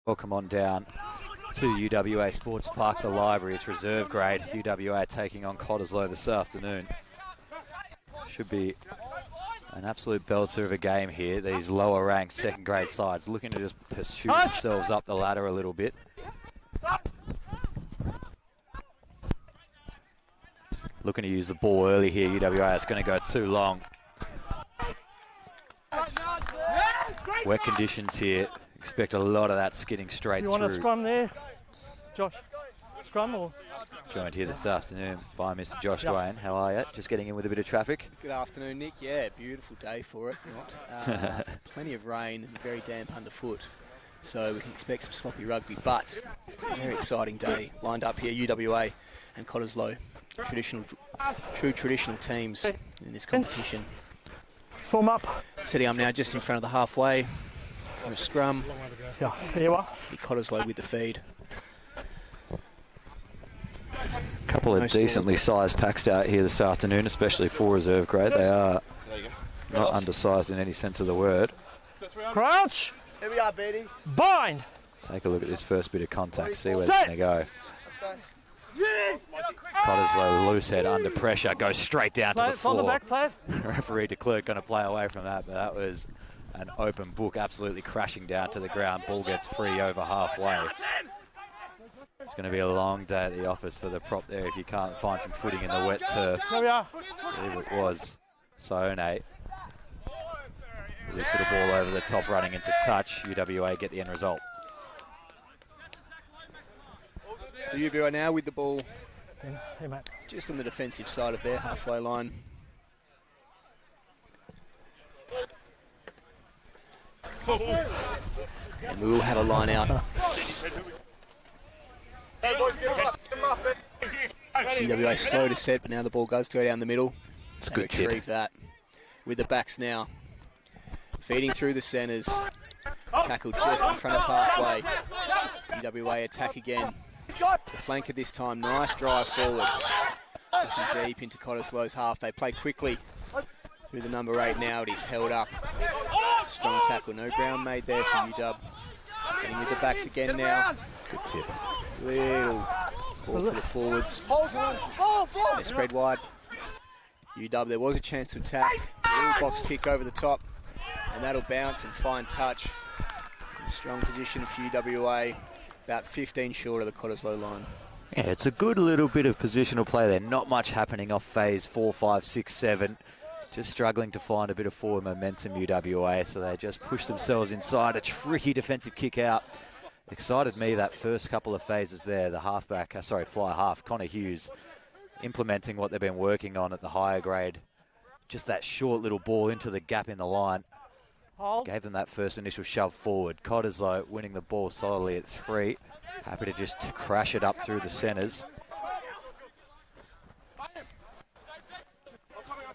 Welcome on down to UWA Sports Park, the library. It's reserve grade. UWA taking on Cottesloe this afternoon. Should be an absolute belter of a game here. These lower ranked second grade sides looking to just pursue themselves up the ladder a little bit. Looking to use the ball early here. UWA is going to go too long. Wet conditions here. Expect a lot of that skidding straight through. You want a scrum there, Josh? Scrum or? Joined here this afternoon by Mr. Josh Dwayne. How are you? Just getting in with a bit of traffic? Good afternoon, Nick. Yeah, beautiful day for it. Plenty of rain and very damp underfoot. So we can expect some sloppy rugby, but very exciting day lined up here. UWA and Cottesloe, true traditional teams in this competition. Form up. Setting up now just in front of the halfway for a scrum. Yeah, here you are. Cottesloe with the feed. A couple of decently sized packs out here this afternoon, especially for reserve grade. They are not undersized in any sense of the word. Crouch. Here we are, Betty. Bind. Take a look at this first bit of contact, see where it's going to go. Cottesloe loose head under pressure, goes straight down to the floor. Referee de Klerk going to play away from that, but that was an open book, absolutely crashing down to the ground. Ball gets free over halfway. It's going to be a long day at the office for the prop there if you can't find some footing in the wet turf. There we are. I believe it was Saone. Loose the ball over the top, running into touch. UWA get the end result. So UWA now with the ball Hey, mate. just on the defensive side of their halfway line. And we will have a line out. UWA slow to set, but now the ball goes to go down the middle. It's a good tip. Retrieve that with the backs now. Feeding through the centres. Tackled just in front of halfway. UWA attack again. The flanker this time. Nice drive forward. Looking deep into Cottesloe's half. They play quickly through the number 8 now. It is held up. Strong tackle. No ground made there for UW. Getting with the backs again now. Good tip. Little ball for the forwards. They spread wide. UW, there was a chance to attack. Little box kick over the top. And that'll bounce and find touch. Strong position for UWA. About 15 short of the Cottesloe line. Yeah, it's a good little bit of positional play there. Not much happening off phase 4, 5, 6, 7. Just struggling to find a bit of forward momentum, UWA, so they just push themselves inside. A tricky defensive kick out. Excited me that first couple of phases there. The halfback, fly half, Connor Hughes, implementing what they've been working on at the higher grade. Just that short little ball into the gap in the line. Gave them that first initial shove forward. Cottesloe winning the ball solidly at 3. Happy to just crash it up through the centres.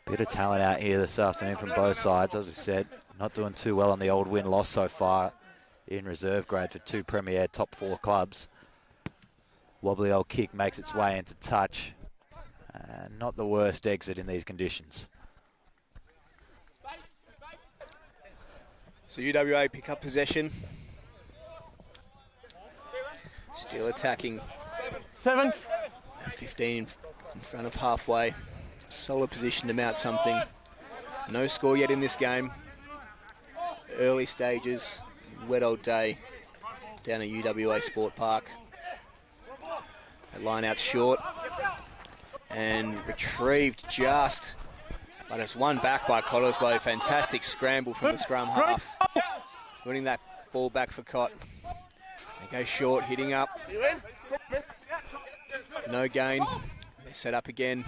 Bit of talent out here this afternoon from both sides. As we said, not doing too well on the old win-loss so far in reserve grade for 2 Premier top 4 clubs. Wobbly old kick makes its way into touch. Not the worst exit in these conditions. So UWA pick up possession. Still attacking. 7. 15 in front of halfway. Solid position to mount something. No score yet in this game. Early stages. Wet old day down at UWA Sport Park. That line out short. And retrieved just. But it's won back by Cottesloe. Fantastic scramble from the scrum half. Winning that ball back for Cott. They go short, hitting up. No gain. They set up again.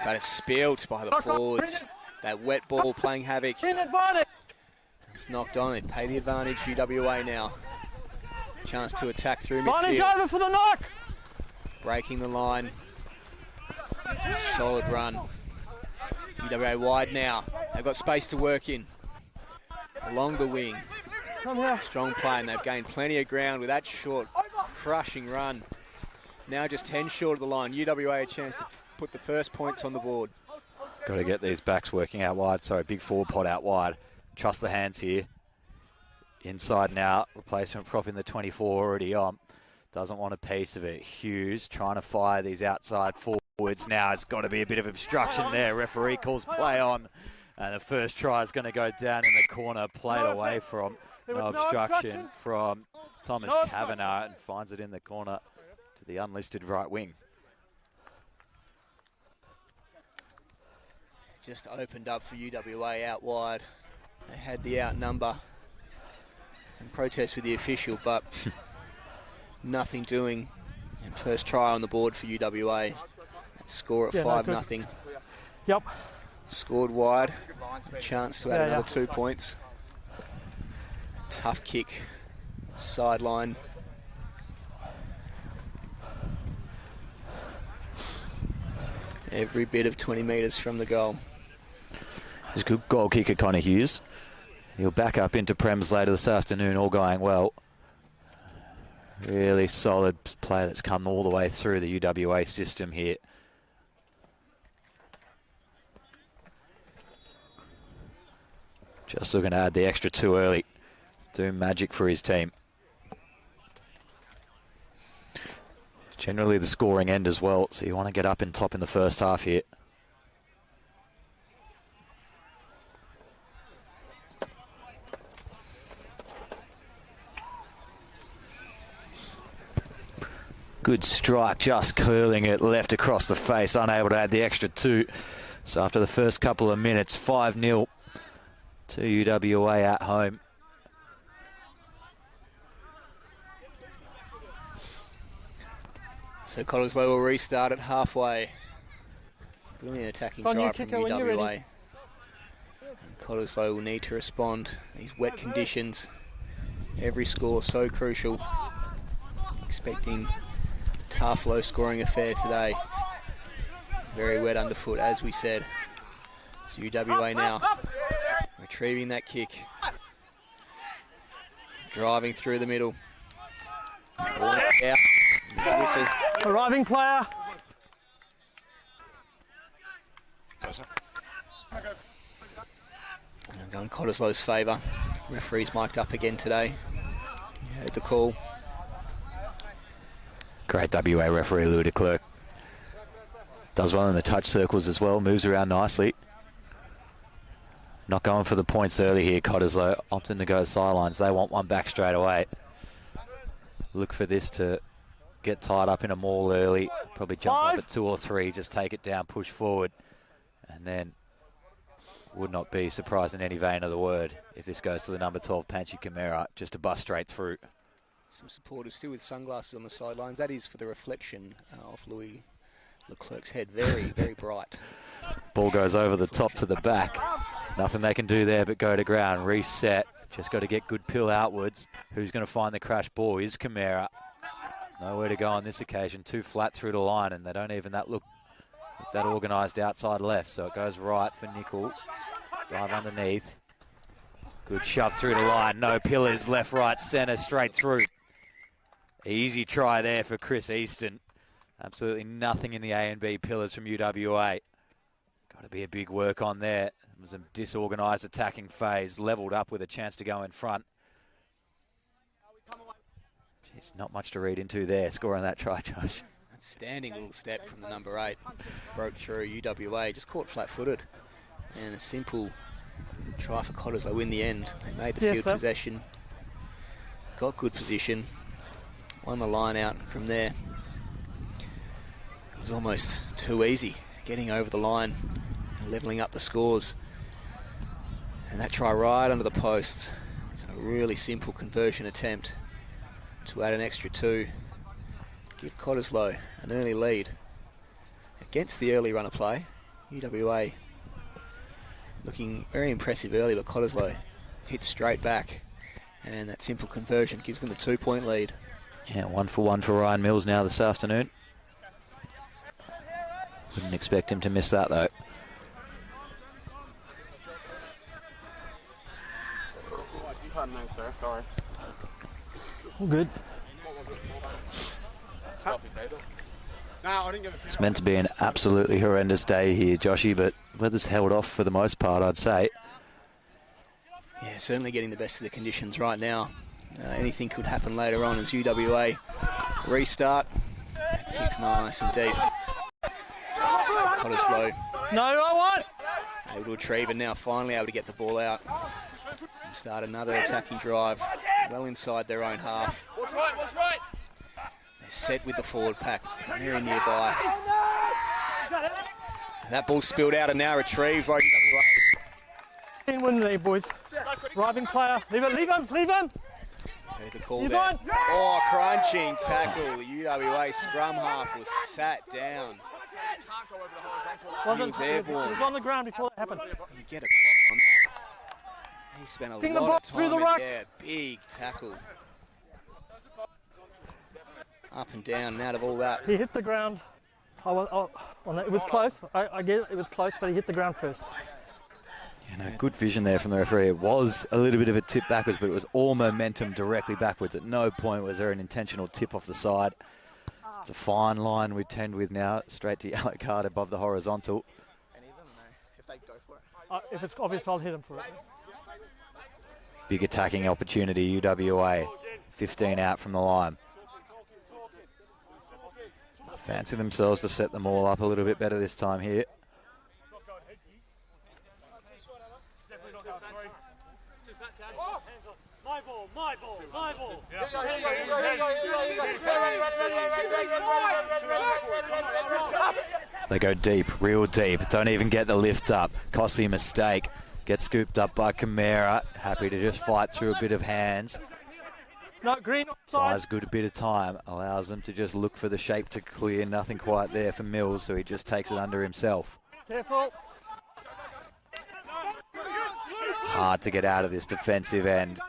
But it's spilled by the forwards. That wet ball playing havoc. It's knocked on. They pay the advantage. UWA now. Chance to attack through midfield. Over for the knock. Breaking the line. Solid run. UWA wide now. They've got space to work in. Along the wing. Strong play, and they've gained plenty of ground with that short, crushing run. Now just 10 short of the line. UWA a chance to put the first points on the board. Got to get these backs working out wide. Sorry, big forward pot out wide. Trust the hands here. Inside now, replacement prop in the 24 already on. Doesn't want a piece of it. Hughes trying to fire these outside forwards now. It's got to be a bit of obstruction there. Referee calls play on. And the first try is going to go down in the corner. Played away from no obstruction from Thomas Kavanagh and finds it in the corner to the unlisted right wing. Just opened up for UWA out wide. They had the outnumber and protest with the official, but nothing doing. And first try on the board for UWA. Score at 5-0. Yep. Scored wide. Chance to add another 2 points. Tough kick. Sideline. Every bit of 20 metres from the goal. He's a good goal kicker, Connor Hughes. He'll back up into Prems later this afternoon, all going well. Really solid player that's come all the way through the UWA system here. Just looking to add the extra 2 early. Do magic for his team. Generally the scoring end as well, so you want to get up and top in the first half here. Good strike, just curling it left across the face, unable to add the extra 2. So after the first couple of minutes, 5-0 to UWA at home. So Cottesloe will restart at halfway. Brilliant attacking drive from UWA. And Cottesloe will need to respond. These wet conditions, every score so crucial. Expecting a tough, low-scoring affair today. Very wet underfoot, as we said. It's UWA now. Retrieving that kick. Driving through the middle. Ball out. There's a whistle. Arriving player. I'm going Cottesloe's favour. Referee's mic'd up again today. You heard the call. Great WA referee, Louis de Klerk. Does well in the touch circles as well. Moves around nicely. Not going for the points early here, Cottesloe. Opting to go sidelines. They want one back straight away. Look for this to get tied up in a maul early. Probably jump up at 2 or 3. Just take it down, push forward. And then would not be surprised in any vein of the word if this goes to the number 12, Panchi Camara, just to bust straight through. Some supporters still with sunglasses on the sidelines. That is for the reflection of Louis Leclerc's head. Very, very bright. Ball goes over the top to the back. Nothing they can do there but go to ground. Reset. Just got to get good pill outwards. Who's going to find the crash ball is Camara. Nowhere to go on this occasion. Too flat through the line, and they don't even look that organised outside left. So it goes right for Nickel. Dive underneath. Good shove through the line. No pillars. Left, right, centre. Straight through. Easy try there for Chris Easton. Absolutely nothing in the A and B pillars from UWA. Got to be a big work on there. It was a disorganised attacking phase. Levelled up with a chance to go in front. Jeez, not much to read into there. Scoring that try, Josh. Outstanding little step from the number 8. Broke through. UWA just caught flat-footed. And a simple try for Cottesloe in the end. They made the field possession. Got good position. Won the line out from there. It was almost too easy getting over the line and levelling up the scores. And that try right under the posts. It's a really simple conversion attempt to add an extra 2. Give Cottesloe an early lead. Against the early runner play, UWA looking very impressive early, but Cottesloe hits straight back. And that simple conversion gives them a 2-point lead. Yeah, 1 for 1 for Ryan Mills now this afternoon. Wouldn't expect him to miss that, though. No, sir, sorry. All good. It's meant to be an absolutely horrendous day here, Joshy, but weather's held off for the most part, I'd say. Yeah, Yeah, certainly getting the best of the conditions right now. Anything could happen later on as UWA restart. Kick's nice and deep. Cottesloe No, I want. able to retrieve and now finally able to get the ball out and start another attacking drive well inside their own half. They're set with the forward pack, very nearby. That ball spilled out and now retrieved by UWA. Win there, boys. Driving player. Leave it, leave him, leave him. Heard the call He's there. on. Oh, crunching tackle. The UWA scrum half was sat down. He was airborne. He was on the ground before that happened. You get a clock on that. He spent a King the lot of box through time the in ruck. there. Big tackle. Up and down and out of all that. He hit the ground. It was close. I get it, it was close, but he hit the ground first. You know, good vision there from the referee. It was a little bit of a tip backwards, but it was all momentum directly backwards. At no point was there an intentional tip off the side. It's a fine line we tend with now, straight to yellow card above the horizontal. Any of them? No. If they go for it. If it's obvious, I'll hit him for it. Big attacking opportunity, UWA. 15 out from the line. Fancy themselves to set them all up a little bit better this time here. My ball. They go deep, real deep. Don't even get the lift up. Costly mistake. Gets scooped up by Camara. Happy to just fight through a bit of hands. No, green offside. Buys good a bit of time. Allows them to just look for the shape to clear. Nothing quite there for Mills, so he just takes it under himself. Careful. Hard to get out of this defensive end.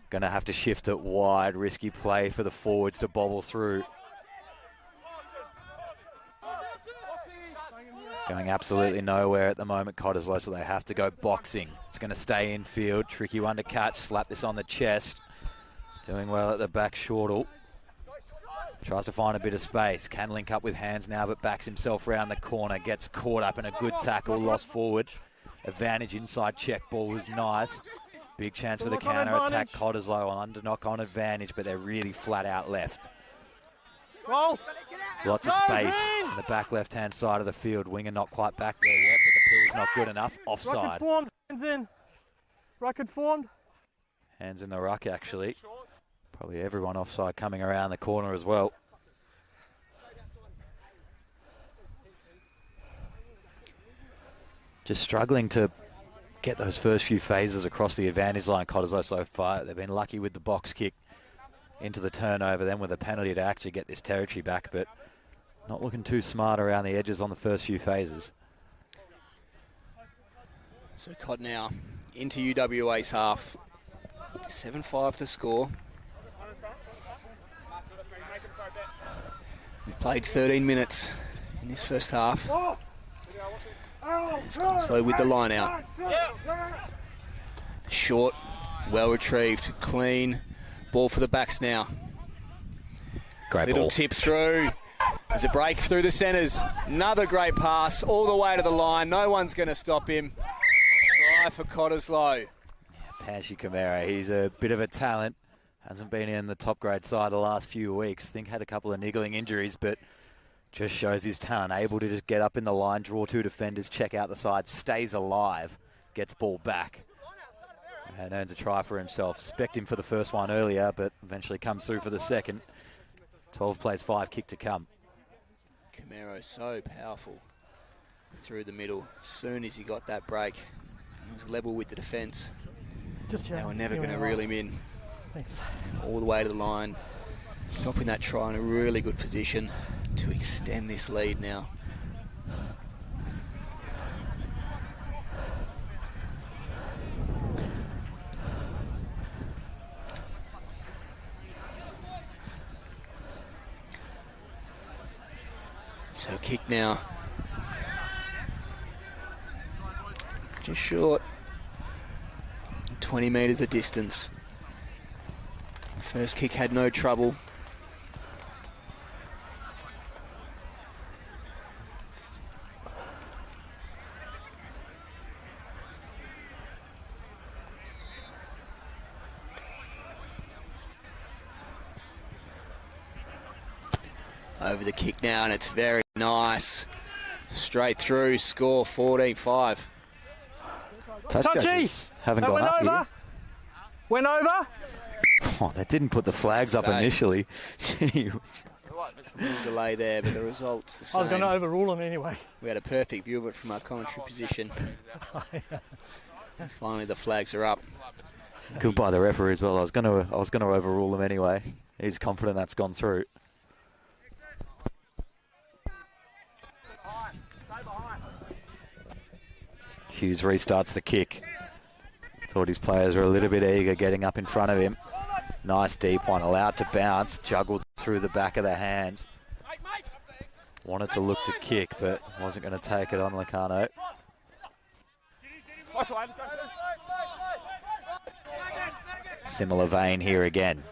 Going to have to shift it wide. Risky play for the forwards to bobble through. Going absolutely nowhere at the moment, Cottesloe, so they have to go boxing. It's going to stay in field. Tricky one to catch. Slap this on the chest. Doing well at the back, Shortle. Tries to find a bit of space. Can link up with hands now, but backs himself round the corner. Gets caught up in a good tackle. Lost forward. Advantage inside check ball was nice. Big chance for the counter-attack. Cottesloe on under knock-on advantage, but they're really flat out left. Roll. Lots of space in the back left-hand side of the field. Winger not quite back there yet, but the pill's not good enough. Offside. Rocket formed. Hands in. Rocket formed. Hands in the ruck, actually. Probably everyone offside coming around the corner as well. Just struggling to get those first few phases across the advantage line, Cottesloe, so far. They've been lucky with the box kick into the turnover, then with a penalty to actually get this territory back, but not looking too smart around the edges on the first few phases. So Cod now into UWA's half. 7-5 the score. We've played 13 minutes in this first half. It's Cottesloe with the line out. Short, well retrieved, clean. Ball for the backs now. Great Little ball. tip through. There's a break through the centres. Another great pass all the way to the line. No one's going to stop him. Try for Cottesloe. Panshi Camara, he's a bit of a talent. Hasn't been in the top grade side the last few weeks. Think had a couple of niggling injuries, but just shows his talent. Able to just get up in the line, draw two defenders, check out the side, stays alive, gets ball back, and earns a try for himself. Spec'd him for the first one earlier, but eventually comes through for the second. 12 plays 5, kick to come. Camaro so powerful through the middle. As soon as he got that break, he was level with the defence. They were never going to reel him in. Thanks. All the way to the line, dropping that try in a really good position to extend this lead now. So kick now. Just short. 20 metres of distance. First kick had no trouble. Over the kick now, and it's very nice. Straight through, score 14-5. Touch judges haven't gone up here. Went over. Oh, they didn't put the flags up initially. Jeez. A little delay there, but the result's the same. I was going to overrule them anyway. We had a perfect view of it from our commentary position. And finally, the flags are up. Good by the referee as well. I was going to overrule them anyway. He's confident that's gone through. Hughes restarts the kick. Thought his players were a little bit eager getting up in front of him. Nice deep one, allowed to bounce, juggled through the back of the hands. Wanted to look to kick, but wasn't going to take it on Licano. Similar vein here again.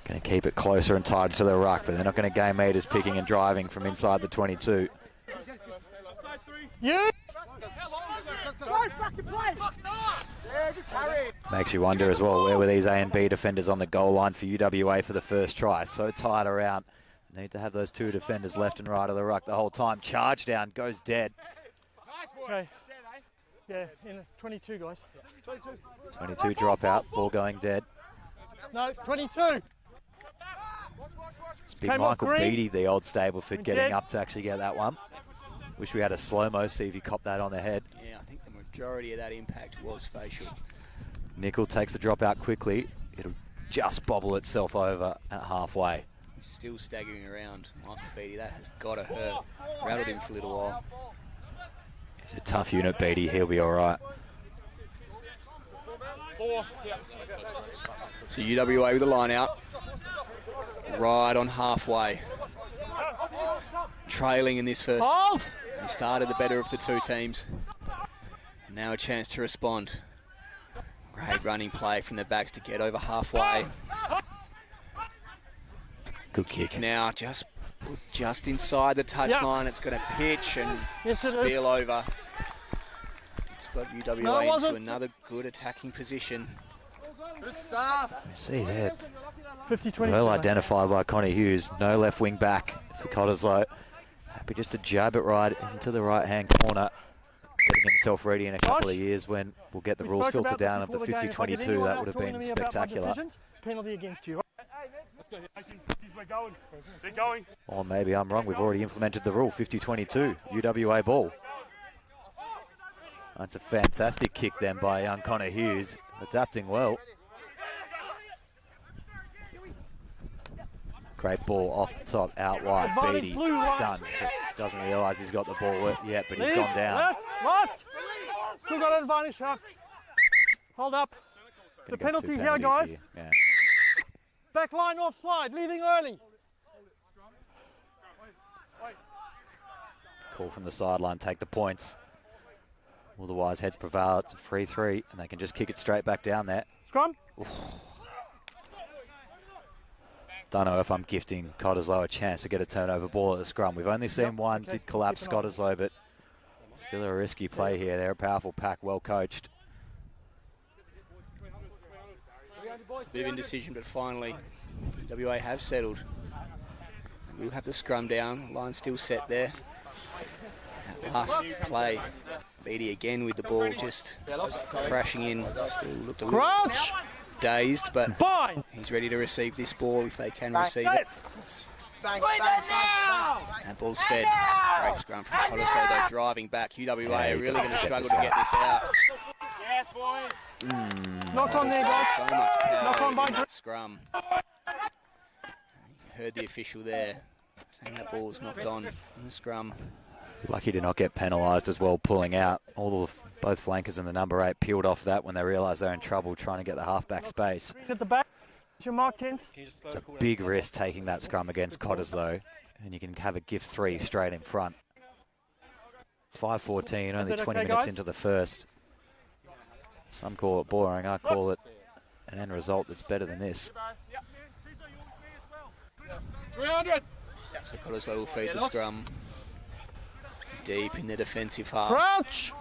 Going to keep it closer and tighter to the ruck, but they're not going to gain meters picking and driving from inside the 22. You. Makes you wonder as well, where were these A and B defenders on the goal line for UWA for the first try? So tight around. Need to have those two defenders left and right of the ruck the whole time. Charge down, goes dead. Okay. Yeah, in 22, guys. 22 drop out, ball going dead. No, 22. It's big Michael Beattie, the old Stableford, getting up to actually get that one. Wish we had a slow-mo, see if he copped that on the head. Yeah, I think the majority of that impact was facial. Nickel takes the drop out quickly. It'll just bobble itself over at halfway. Still staggering around. Michael Beattie, that has got to hurt. Rattled him for a little while. He's a tough unit, Beattie. He'll be all right. So UWA with the line out. Right on halfway. Trailing in this first. They started the better of the two teams. Now a chance to respond. Great running play from the backs to get over halfway. Good kick. Now just inside the touchline. It's going to pitch and spill over. It's got UWA into another good attacking position. Good stuff. See there. 50-20. Well identified by Connie Hughes. No left wing back for Cottesloe. Happy just to jab it right into the right-hand corner. Getting himself ready in a couple of years when we'll get the rules filtered down of the 50-22. That would have been spectacular. Penalty against you. They're going. Or maybe I'm wrong. We've already implemented the rule. 50-22. UWA ball. That's a fantastic kick then by young Connor Hughes. Adapting well. Great ball off the top, out wide. Beattie stunned. Doesn't realise he's got the ball yet, but he's gone down. Left. Still got an advantage, Sharp. Hold up. The penalty here, guys. Yeah. Back line offside, leaving early. Call from the sideline, take the points. Otherwise, heads prevail. It's a 3-3, and they can just kick it straight back down there. Scrum. Oof. Don't know if I'm gifting Cottesloe a chance to get a turnover ball at the scrum. We've only seen one, did collapse Cottesloe, but still a risky play here. They're a powerful pack, well coached. Bit of indecision, but finally, WA have settled. We'll have the scrum down. Line still set there. That last play, Beattie again with the ball, just crashing in. Still looked a little dazed, but he's ready to receive this ball if they can receive it. That ball's fed. Great scrum from Cottesloe, though, driving back. UWA are really going to struggle to get this out. Knock on there, guys. So much power in that scrum. You heard the official there saying that ball was knocked on in the scrum. Lucky to not get penalised as well, pulling out. Both flankers and the number 8 peeled off that when they realised they're in trouble trying to get the halfback space. At the back, your mark, Kent. It's a big risk taking that scrum against Cottesloe, and you can have a gift 3 straight in front. 5:14, only 20 minutes into the first. Some call it boring, I call it an end result that's better than this. 300. So Cottesloe will feed the scrum deep in the defensive half. Crouch.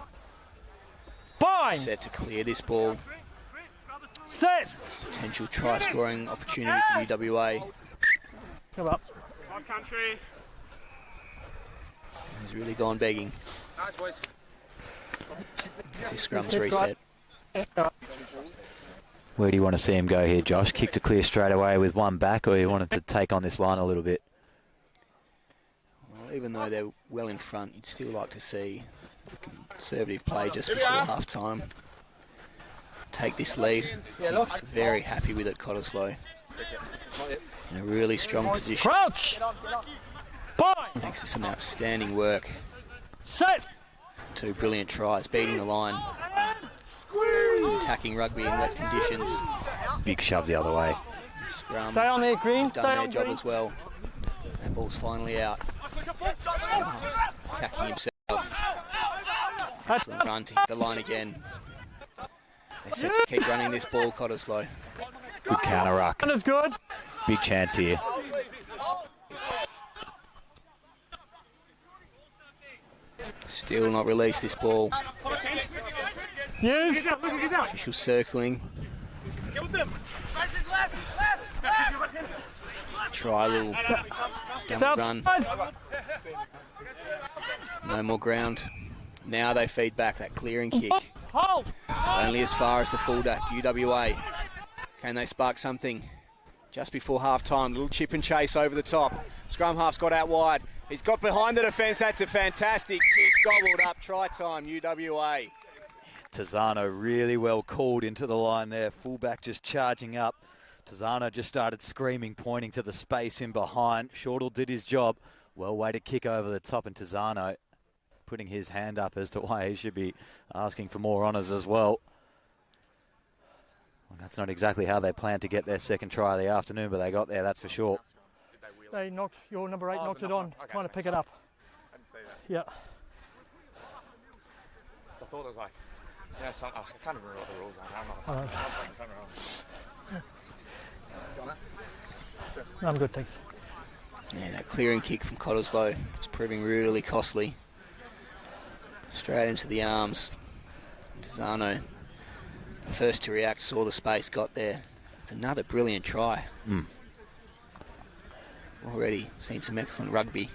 Bind. Set to clear this ball. Set. Potential try scoring opportunity for UWA. Come up. Cross country. He's really gone begging. Nice, boys. As his scrum's reset. Where do you want to see him go here, Josh? Kick to clear straight away with one back, or you wanted to take on this line a little bit? Well, even though they're well in front, you'd still like to see the conservative play just before half-time. Take this lead. Very happy with it, Cottesloe. In a really strong position. Crouch. Bind. Thanks to some outstanding work. Set. 2 brilliant tries, beating the line. Attacking rugby in wet conditions. Big shove the other way. Scrum. Stay on there, Green. Done Stay their on job Green. as well. That ball's finally out. Scrum attacking himself. Excellent run to hit the line again. They're set to keep running this ball, Cottesloe. Good counter ruck. Is good. Big chance here. Still not released this ball. Use. Official circling. Try a little dummy run. No more ground. Now they feed back that clearing kick. Hold. Only as far as the fullback, UWA. Can they spark something? Just before half-time, little chip and chase over the top. Scrum half's got out wide. He's got behind the defence. That's a fantastic kick. Gobbled up. Try time, UWA. Tizano really well called into the line there. Fullback just charging up. Tizano just started screaming, pointing to the space in behind. Shortall did his job. Well weighted kick over the top, and Tizano putting his hand up as to why he should be asking for more honours as well. Well, that's not exactly how they planned to get their second try of the afternoon, but they got there, that's for sure. They knocked your number 8 knocked it on, trying to pick it up. I didn't see that. Yeah. I thought it was like, yeah, I can't remember what the rules are. I'm not. No, I'm good, thanks. Yeah, that clearing kick from Cottesloe is proving really costly. Straight into the arms. Tizano, first to react, saw the space, got there. It's another brilliant try. Already seen some excellent rugby.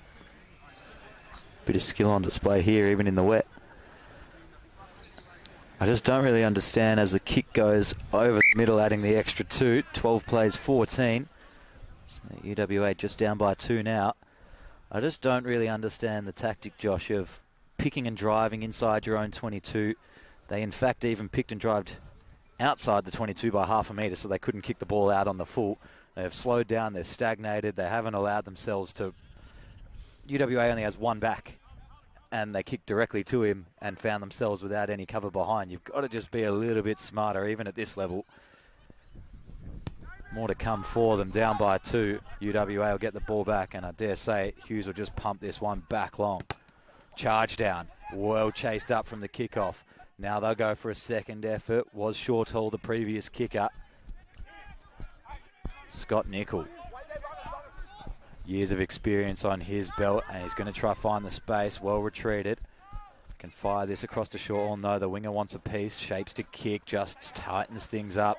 Bit of skill on display here, even in the wet. I just don't really understand as the kick goes over the middle, adding the extra 2. 12 plays 14. So UWA just down by 2 now. I just don't really understand the tactic, Josh, of picking and driving inside your own 22. They, in fact, even picked and drived outside the 22 by half a metre, so they couldn't kick the ball out on the full. They have slowed down, they're stagnated, they haven't allowed themselves to... UWA only has one back, and they kicked directly to him and found themselves without any cover behind. You've got to just be a little bit smarter, even at this level. More to come for them, down by 2. UWA will get the ball back, and I dare say Hughes will just pump this one back long. Charge down, well chased up from the kickoff. Now they'll go for a second effort. Was Shortall the previous kicker? Scott Nickel. Years of experience on his belt, and he's going to try find the space. Well retreated. Can fire this across to Shortall. No, the winger wants a piece. Shapes to kick, just tightens things up.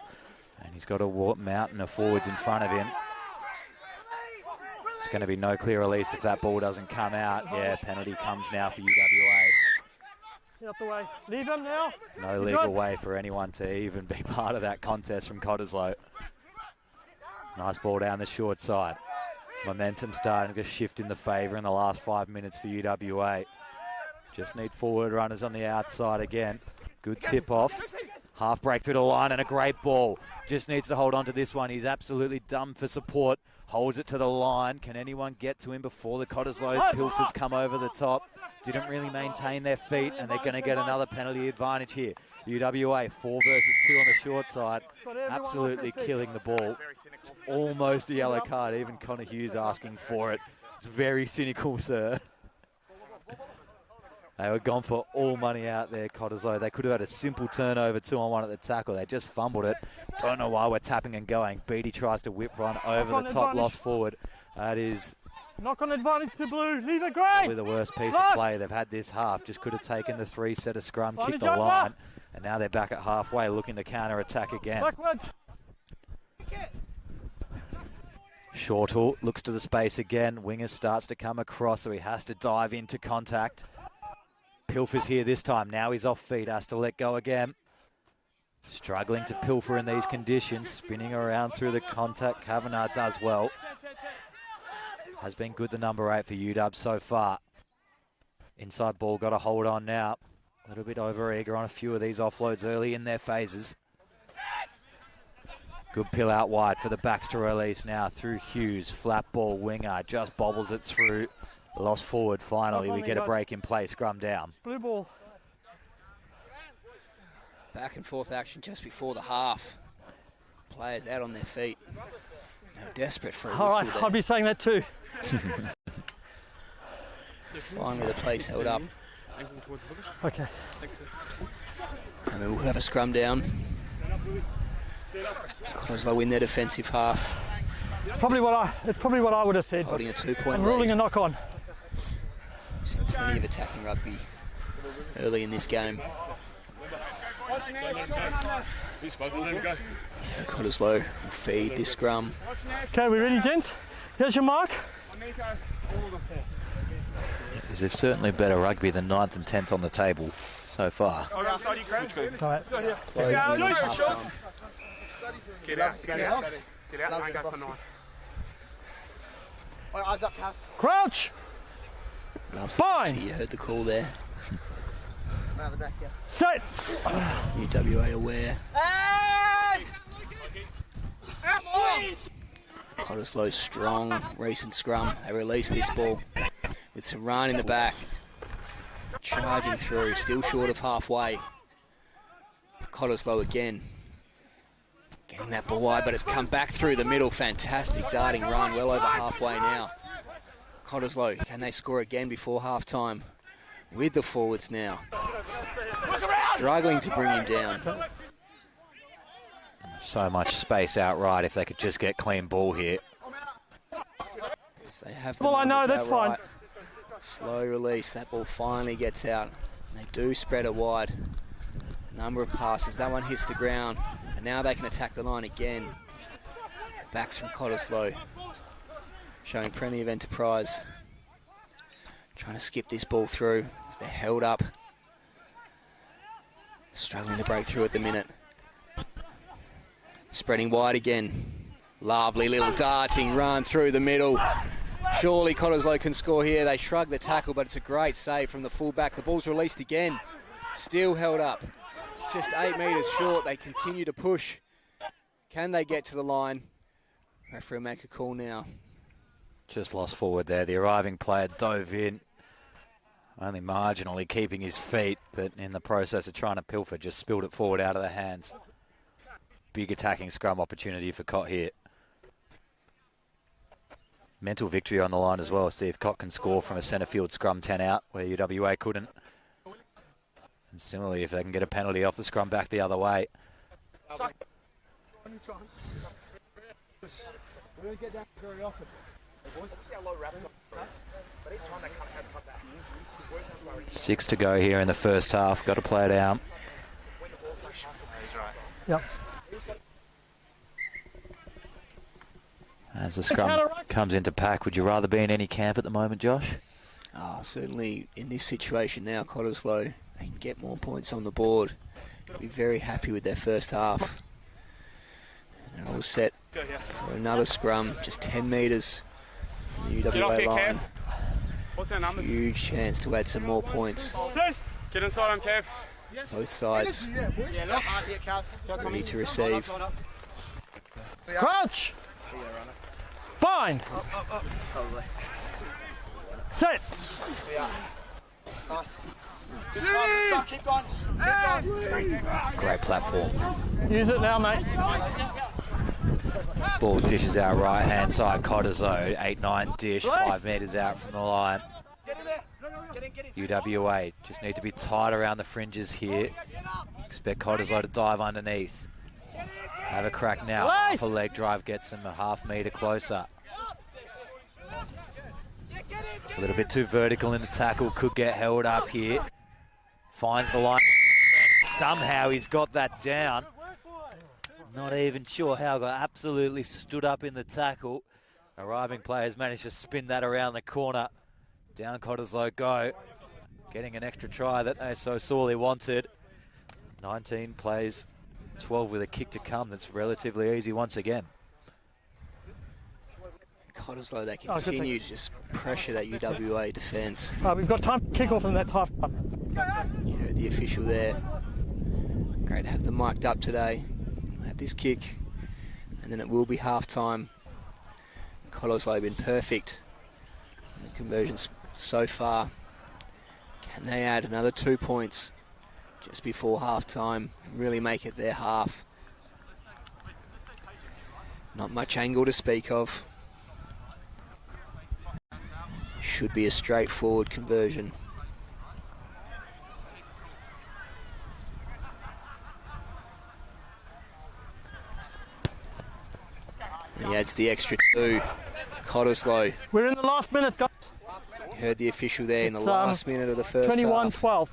And he's got a mountain of forwards in front of him. It's going to be no clear release if that ball doesn't come out. Yeah, penalty comes now for UWA. Get up the way. Leave him now. No legal way for anyone to even be part of that contest from Cottesloe. Nice ball down the short side. Momentum starting to shift in the favour in the last 5 minutes for UWA. Just need forward runners on the outside again. Good tip off. Half break through the line and a great ball. Just needs to hold on to this one. He's absolutely dumb for support. Holds it to the line. Can anyone get to him before the Cottesloe Pilfers come over the top? Didn't really maintain their feet, and they're going to get another penalty advantage here. UWA 4 versus 2 on the short side. Absolutely killing the ball. It's almost a yellow card. Even Connor Hughes asking for it. It's very cynical, sir. They were gone for all money out there, Cottesloe. They could have had a simple turnover 2-on-1 at the tackle. They just fumbled it. Don't know why we're tapping and going. Beattie tries to whip run over the top, lost forward. That is knock on advantage to blue. Leave it grey. probably the worst piece of play they've had this half. Just could have taken the 3 set of scrum, kicked the line, And now they're back at halfway looking to counter-attack again. Backwards. Shortall looks to the space again. Winger starts to come across, so he has to dive into contact. Pilfer's here this time. Now he's off feet, has to let go again. Struggling to pilfer in these conditions. Spinning around through the contact. Kavanagh does well. Has been good, the number 8 for UW so far. Inside ball, got a hold on now. A little bit over-eager on a few of these offloads early in their phases. Good pill out wide for the backs to release now through Hughes. Flat ball, winger, just bobbles it through. Lost forward, finally. We get a break in play, scrum down. Blue ball. Back and forth action just before the half. Players out on their feet. They were desperate for a whistle. All right, I'll be saying that too. Finally, the place held up. Okay. And then we'll have a scrum down. Cottesloe win their defensive half. It's probably what I would have said. Holding a 2-point I'm ruling lead. a knock on. Seen plenty of attacking rugby early in this game. Cottesloe will feed this scrum. Okay, we ready, gents? Here's your mark. This is certainly better rugby than 9th and 10th on the table so far. All right. Closing in half time. Get out. Don't go for nice. Crouch. Fine. You heard the call there. Set. UWA aware. Cottesloe strong recent scrum. They release this ball with some run in the back. Charging through, still short of halfway. Cottesloe again. Getting that ball wide, but it's come back through the middle. Fantastic darting run, well over halfway now. Cottesloe, can they score again before half-time? With the forwards now. Struggling to bring him down. So much space outright if they could just get clean ball here. Yes, they have the Well, I know, numbers that's fine. outright. Slow release, that ball finally gets out. They do spread it wide. Number of passes, that one hits the ground. And now they can attack the line again. Backs from Cottesloe. Showing plenty of enterprise. Trying to skip this ball through. They're held up. Struggling to break through at the minute. Spreading wide again. Lovely little darting run through the middle. Surely Cottesloe can score here. They shrug the tackle, but it's a great save from the fullback. The ball's released again. Still held up. Just 8 metres short. They continue to push. Can they get to the line? Referee will make a call now. Just lost forward there. The arriving player dove in. Only marginally keeping his feet, but in the process of trying to pilfer, just spilled it forward out of the hands. Big attacking scrum opportunity for Cott here. Mental victory on the line as well. See if Cott can score from a centre field scrum 10 out where UWA couldn't. And similarly, if they can get a penalty off the scrum back the other way. Six to go here in the first half. Got to play it down. Yep. As the scrum comes into pack, would you rather be in any camp at the moment, Josh? Oh, certainly in this situation now, Cottesloe, they can get more points on the board. Be very happy with their first half. And all set for another scrum, just 10 metres from the UWA line. What's our numbers? Huge chance to add some more points. Get inside him, Kev. Both sides ready to receive. Crouch. Fine. Set. Great platform. Use it now, mate. Ball dishes out right hand side. Cottesloe 8-9 dish, 5 metres out from the line. UWA just need to be tight around the fringes here. Expect Cottesloe to dive underneath. Have a crack now. Half a leg drive gets them a half metre closer. A little bit too vertical in the tackle. Could get held up here. Finds the line. somehow he's got that down. Not even sure how, got absolutely stood up in the tackle. Arriving players managed to spin that around the corner. Down Cottesloe go. Getting an extra try that they so sorely wanted. 19 plays, 12 with a kick to come. That's relatively easy once again. Cottesloe, they continue to just pressure that UWA defence. We've got time to kick off in that half. You heard the official there. Great to have them mic'd up today. Have this kick, and then it will be half time. Cottesloe have been perfect in the conversions so far. Can they add another 2 points just before half time? Really make it their half. Not much angle to speak of. Should be a straightforward conversion. He adds the extra 2. Cottesloe. We're in the last minute, guys. You heard the official there in the last minute of the first 21-12.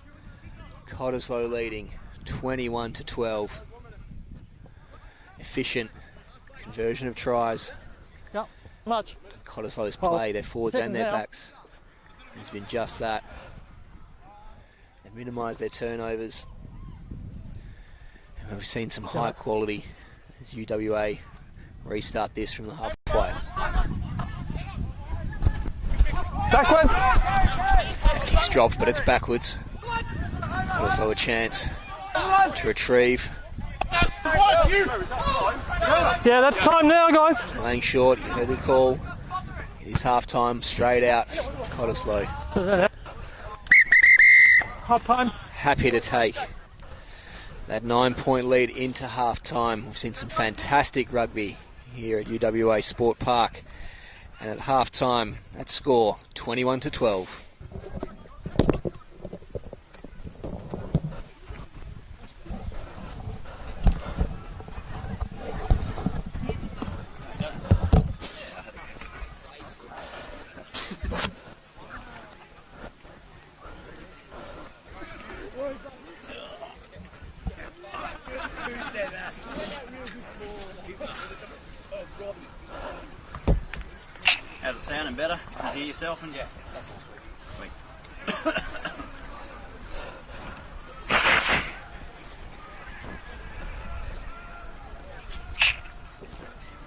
Cottesloe leading 21-12. Efficient conversion of tries. Yep, much. Cottesloe's play, their forwards and their now. backs, has been just that. They've minimised their turnovers. And we've seen some high quality as UWA restart this from the halfway. Backwards. That kick's dropped, but it's backwards. Cottesloe a chance to retrieve. Yeah, that's time now, guys. Playing short, you heard the call. It is half time, straight out, Cottesloe. Half time. Happy to take that 9-point lead into half time. We've seen some fantastic rugby here at UWA Sport Park. And at half time, that score 21-12. How's it sounding better? Can you hear yourself? And yeah, that's all sweet.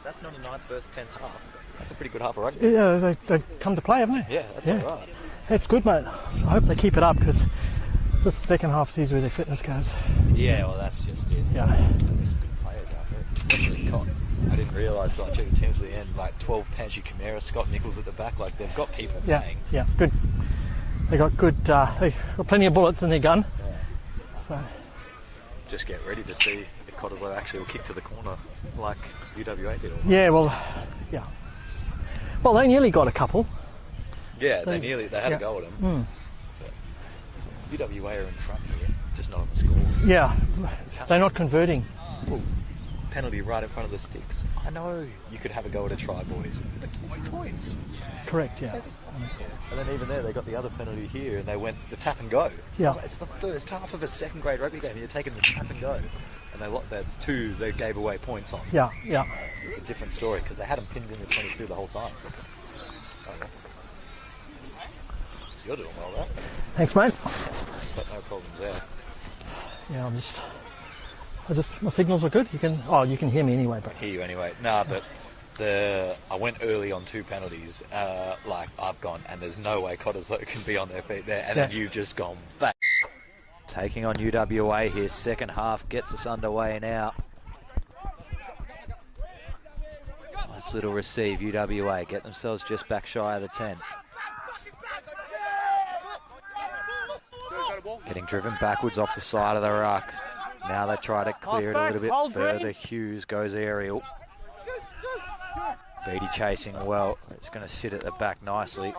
That's not a nice first 10 half. That's a pretty good half of rugby. Yeah, they come to play, haven't they? Yeah, that's all right. That's good, mate. I hope they keep it up because this second half sees where their fitness goes. Yeah, well, that's just it. Yeah. There's some good players out there. Especially Cott. I didn't realise, so I checked the teams at the end, like 12 Panchi Chimera, Scott Nichols at the back, like they've got people playing. Yeah, good. They got good, they got plenty of bullets in their gun. Yeah. So. Just get ready to see if Cottesloe actually will kick to the corner like UWA did. Yeah, well, yeah. Well, they nearly got a couple. Yeah, they had a go at them. UWA are in front here, just not on the score. Yeah, they're not converting. Ooh, penalty right in front of the sticks. I know you could have a go at a try, boys. But 20 points. Correct, yeah. And then even there, they got the other penalty here, and they went the tap and go. Yeah. It's the first half of a second grade rugby game. You're taking the tap and go, and that's 2 they gave away points on. Yeah. It's a different story because they had them pinned in the 22 the whole time. Okay. You're doing well there. Thanks, mate. But no problems there. Yeah, my signals are good. You can hear me anyway. But I hear you anyway. Nah, but I went early on 2 penalties. Like I've gone, and there's no way Cottesloe can be on their feet there, and then you've just gone back. Taking on UWA here, second half gets us underway now. Nice little receive, UWA get themselves just back shy of the 10. Getting driven backwards off the side of the ruck. Now they try to clear it a little bit further. Hughes goes aerial. Beatty chasing well. It's going to sit at the back nicely.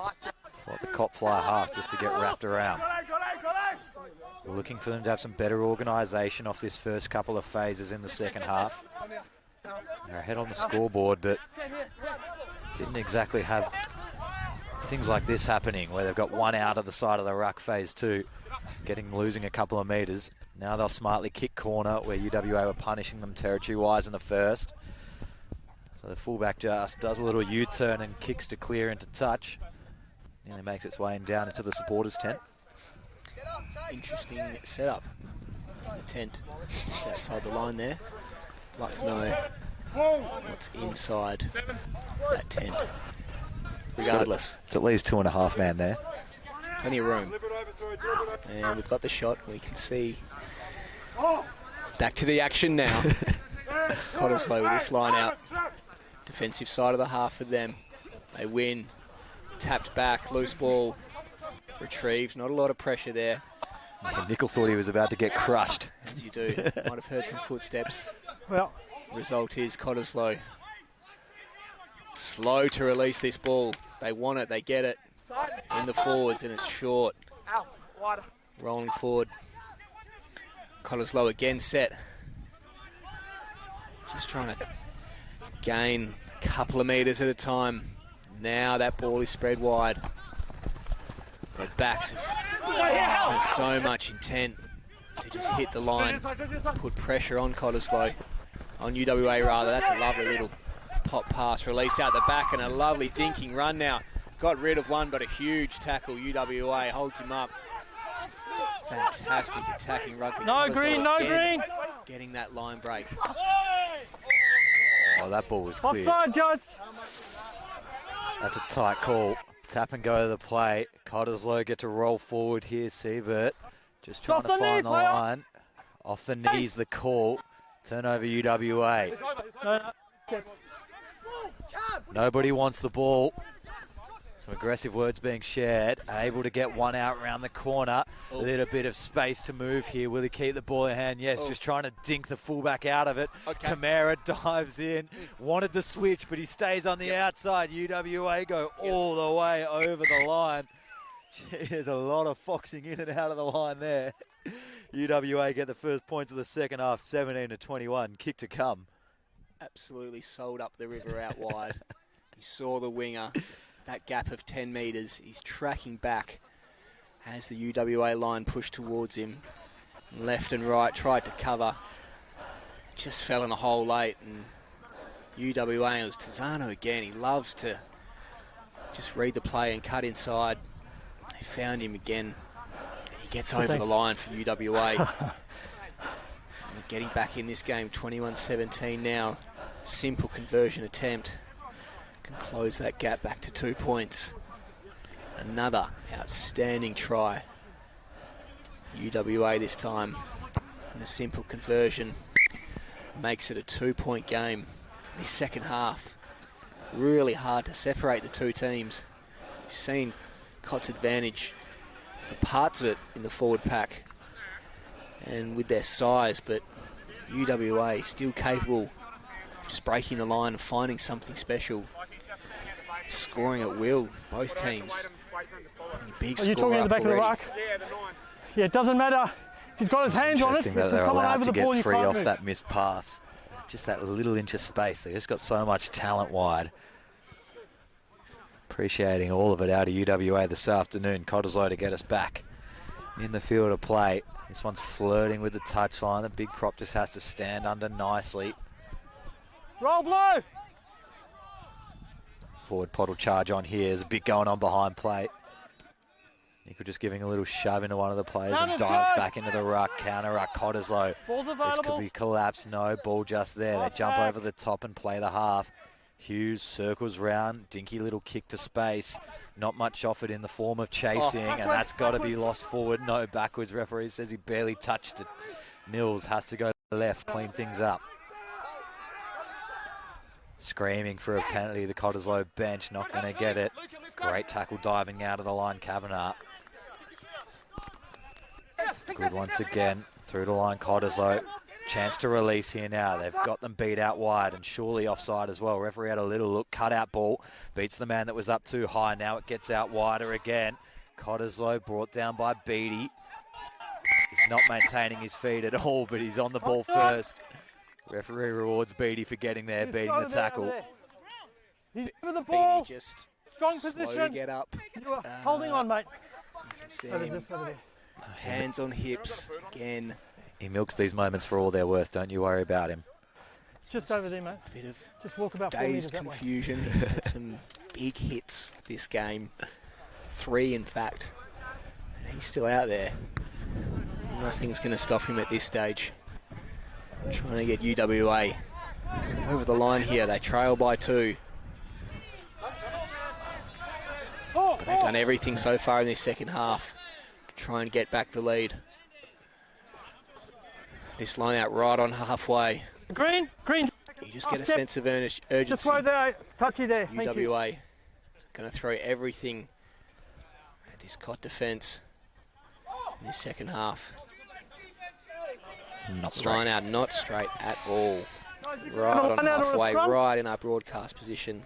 Like the cop fly half just to get wrapped around. We're looking for them to have some better organisation off this first couple of phases in the second half. They're ahead on the scoreboard, but didn't exactly have things like this happening where they've got one out of the side of the ruck phase 2, losing a couple of metres. Now they'll smartly kick corner where UWA were punishing them territory-wise in the first. So the fullback just does a little U-turn and kicks to clear into touch. Nearly makes its way down into the supporters' tent. Interesting setup. The tent just outside the line there. I'd like to know what's inside that tent. Regardless. It's at least 2.5 man there. Plenty of room. And we've got the shot. We can see. Back to the action now. Cottesloe with this line out. Defensive side of the half for them. They win. Tapped back. Loose ball. Retrieved. Not a lot of pressure there. And Nickel thought he was about to get crushed. As you do. Might have heard some footsteps. Well, Result is Cottesloe slow to release this ball. They want it, they get it in the forwards, and it's short. Rolling forward. Cottesloe again set. Just trying to gain a couple of metres at a time. Now that ball is spread wide. Their backs have shown so much intent to just hit the line, put pressure on Cottesloe. On UWA rather. That's a lovely little pop pass, release out the back, and a lovely dinking run now. Got rid of one, but a huge tackle. UWA holds him up. Fantastic attacking rugby. no green, no green. Getting that line break. Oh, that ball was clear. Offside, Judge. That's a tight call. Tap and go to the play. Cottesloe get to roll forward here. Siebert just trying to find the line. Off the knees, the call. Turnover UWA. Nobody wants the ball. Some aggressive words being shared. Able to get one out around the corner. A little bit of space to move here. Will he keep the ball in hand? Yes, just trying to dink the fullback out of it. Kamara dives in. Wanted the switch, but he stays on the outside. UWA go all the way over the line. There's a lot of foxing in and out of the line there. UWA get the first points of the second half, 17-21. Kick to come. Absolutely sold up the river out wide. He saw the winger. That gap of 10 metres. He's tracking back as the UWA line pushed towards him. Left and right, tried to cover. Just fell in a hole late. And UWA, it was Tizano again. He loves to just read the play and cut inside. They found him again. He gets over the line for UWA. And getting back in this game, 21-17 now. Simple conversion attempt. Can close that gap back to 2 points. Another outstanding try. UWA this time. And the simple conversion makes it a 2-point game. This second half, really hard to separate the two teams. We've seen Cott's advantage for parts of it in the forward pack and with their size, but UWA still capable of just breaking the line and finding something special. Scoring at will, both teams. Big Are you talking in the back of the ruck? Yeah, it doesn't matter. He's got his hands on it. Interesting that they're allowed to get free off that missed pass. Just that little inch of space. They just got so much talent wide. Appreciating all of it out of UWA this afternoon. Cottesloe to get us back in the field of play. This one's flirting with the touchline. The big prop just has to stand under nicely. Roll blue! Forward Pottle charge on here. There's a bit going on behind plate. Nico just giving a little shove into one of the players and dives back into the ruck. Counter ruck, Cottesloe. This could be collapsed. No, ball just there. They jump over the top and play the half. Hughes circles round. Dinky little kick to space. Not much offered in the form of chasing, and that's got to be lost forward. No, backwards. Referee says he barely touched it. Mills has to go left, clean things up. Screaming for a penalty. The Cottesloe bench not going to get it. Great tackle diving out of the line, Kavanagh. Good once again. Through the line, Cottesloe. Chance to release here now. They've got them beat out wide and surely offside as well. Referee had a little look. Cut out ball. Beats the man that was up too high. Now it gets out wider again. Cottesloe brought down by Beattie. He's not maintaining his feet at all, but he's on the ball first. Referee rewards Beattie for getting there, beating the tackle. He's over the ball. Beattie just Strong Slow to position. get up. You are holding on, mate. You can see Over him. this, over there. Hands on hips again. He milks these moments for all they're worth. Don't you worry about him. Just over there, mate. Bit of Just walk about 4 meters dazed that way. confusion. He's had some big hits this game. 3, in fact. And he's still out there. Nothing's going to stop him at this stage. Trying to get UWA over the line here. They trail by 2. But they've done everything so far in this second half to try and get back the lead. This line out right on halfway. Green, green. You just get a Step. sense of Just urgency. throw there, touchy there. Thank you. UWA going to throw everything at this Cott defence in this second half. Not Line straight. out, not straight at all. Right Line on out of a halfway, scrum. right in our broadcast position.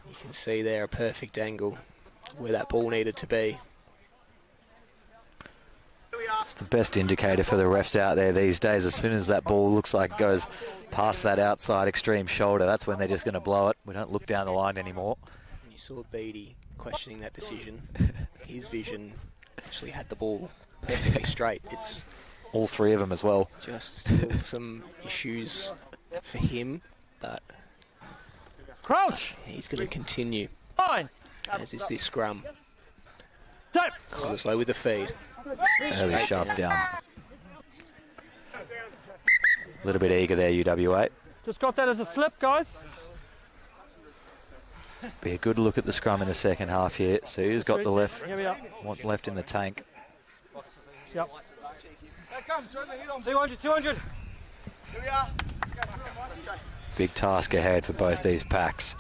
You can see there a perfect angle where that ball needed to be. It's the best indicator for the refs out there these days. As soon as that ball looks like it goes past that outside extreme shoulder, that's when they're just going to blow it. We don't look down the line anymore. You saw Beattie questioning that decision. His vision actually had the ball perfectly straight. It's All 3 of them as well. just still some issues for him, but Crouch. he's going to continue, Fine. as is this scrum. Tap. Cottesloe with the feed. Early Straight shove down. downs. A little bit eager there, UWA. Just got that as a slip, guys. Be a good look at the scrum in the second half here. So who's got the left, Here we are. what left in the tank? Yep. 200, 200. Big task ahead for both these packs.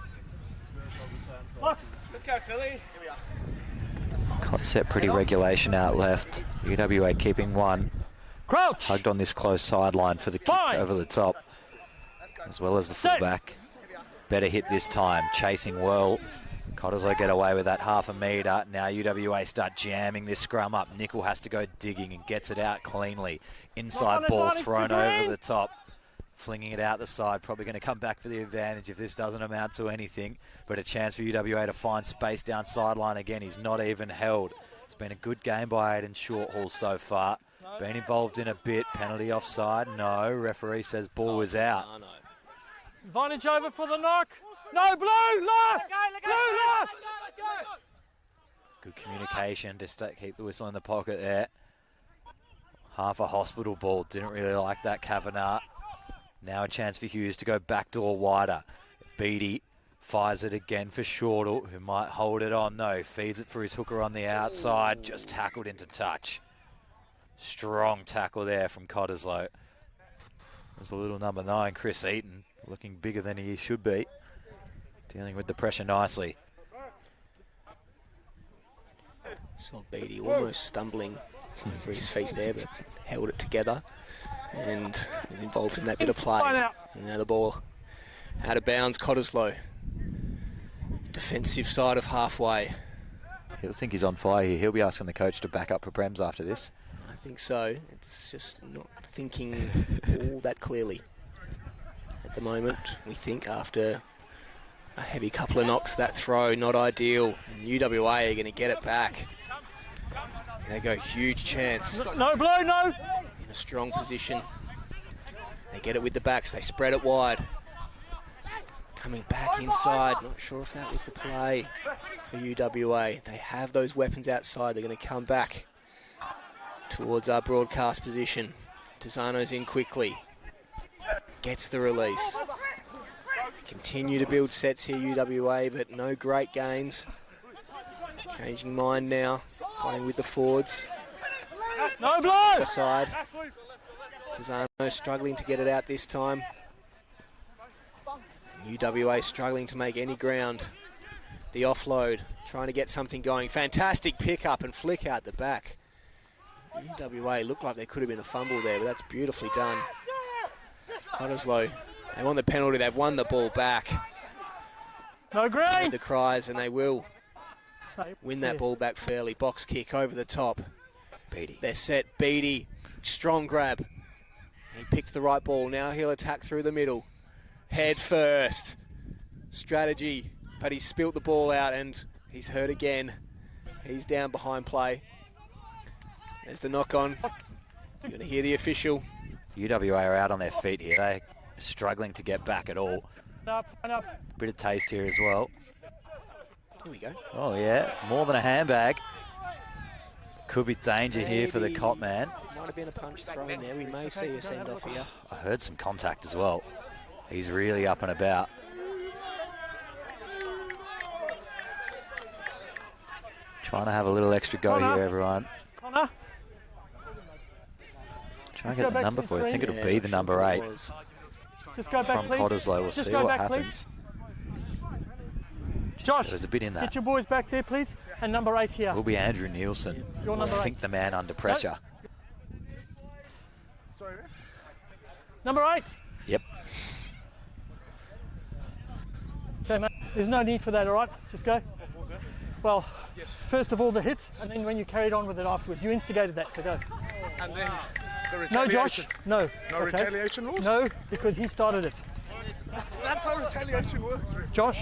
Let's go, Philly. Cott set pretty regulation out left. UWA keeping 1. Crouch. Hugged on this close sideline for the kick Fine. over the top, as well as the Set. fullback. Better hit this time, chasing well. Cottesloe get away with that half a metre. Now UWA start jamming this scrum up. Nickel has to go digging and gets it out cleanly. Inside Not on ball advantage thrown to over Green. the top. Flinging it out the side, probably going to come back for the advantage if this doesn't amount to anything. But a chance for UWA to find space down sideline again. He's not even held. It's been a good game by Aiden Shorthall so far. Been involved in a bit. Penalty offside? No. Referee says ball was out. Advantage over for the knock. No, blue, last. Blue, last. Good communication to keep the whistle in the pocket there. Half a hospital ball. Didn't really like that, Kavanagh. Now a chance for Hughes to go backdoor wider. Beattie fires it again for Shortall, who might hold it on. No, feeds it for his hooker on the outside. Just tackled into touch. Strong tackle there from Cottesloe. There's a little number 9, Chris Eaton, looking bigger than he should be. Dealing with the pressure nicely. Saw Beattie almost stumbling over his feet there, but held it together and was involved in that bit of play. Line out. And now the ball out of bounds, Cottesloe. Defensive side of halfway. He'll think he's on fire here. He'll be asking the coach to back up for Prems after this. I think so. It's just not thinking all that clearly at the moment. We think after a heavy couple of knocks, that throw not ideal. And UWA are going to get it back. They go huge chance. No, blue, no. In a strong position. They get it with the backs. They spread it wide. Coming back inside. Not sure if that was the play for UWA. They have those weapons outside. They're going to come back towards our broadcast position. Tisano's in quickly. Gets the release. Continue to build sets here, UWA, but no great gains. Changing mind now. Going with the forwards. No, blue. Side. Tisano struggling to get it out this time. UWA struggling to make any ground. The offload, trying to get something going. Fantastic pickup and flick out the back. UWA looked like there could have been a fumble there, but that's beautifully done. Cottesloe, they want the penalty. They've won the ball back. No, green. The cries, and they will win that Yeah. ball back fairly. Box kick over the top. Beattie. They're set. Beattie, strong grab. He picked the right ball. Now he'll attack through the middle. Head first. Strategy but he's spilt the ball out and he's hurt again. He's down behind play. There's the knock on. You're going to hear the official. UWA are out on their feet here. They're struggling to get back at all. Up. Bit of taste here as well. Here we go. Oh, yeah. More than a handbag. Could be danger here for the Cot man. Might have been a punch throw in there. We may see a send-off here. I heard some contact as well. He's really up and about. Trying to have a little extra go here, everyone. Connor. Try and get the number for you. I think it'll be the number 8 Just go back, from please. Cottesloe. We'll Just see go what back, happens. Josh, There's a bit in get that. your boys back there, please. And number 8 here. Will be Andrew Nielsen. Your I number 8. think the man under pressure. Number 8. Yep. Okay, mate. There's no need for that, all right? Just go. Well, first of all, the hits, and then when you carried on with it afterwards, you instigated that, so go. And then the No, retaliation. Josh. No. No Okay. retaliation rules? No, because he started it. That's how retaliation works. Josh.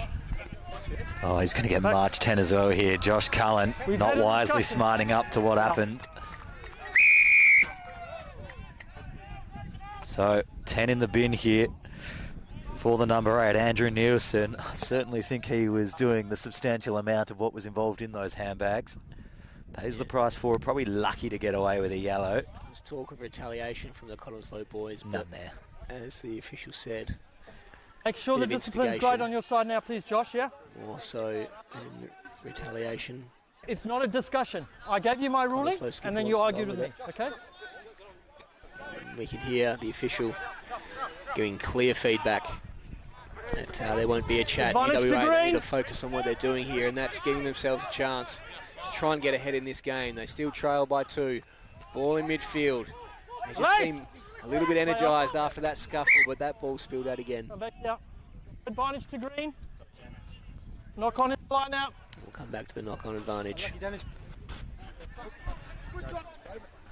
Oh, he's going to get March 10 as well here. Josh Cullen, We've not had a wisely discussion. smarting up to what happened. So, 10 in the bin here for the number 8, Andrew Nielsen. I certainly think he was doing the substantial amount of what was involved in those handbags. Pays the price for it. Probably lucky to get away with a yellow. There's talk of retaliation from the Cottesloe boys, None but there. as the official said, Make sure the Bit of discipline's great instigation. on your side now, please, Josh, yeah? more so in retaliation. It's not a discussion. I gave you my ruling, Cottesloe skip and then you wants to argued go with with me, okay? We can hear the official giving clear feedback that there won't be a chat. Advantage to UWA green. need to focus on what they're doing here, and that's giving themselves a chance to try and get ahead in this game. They still trail by 2. Ball in midfield. They just Right. seem a little bit energised after that scuffle, but that ball spilled out again. Come back here. Advantage to green. Knock on his line out. We'll come back to the knock-on advantage.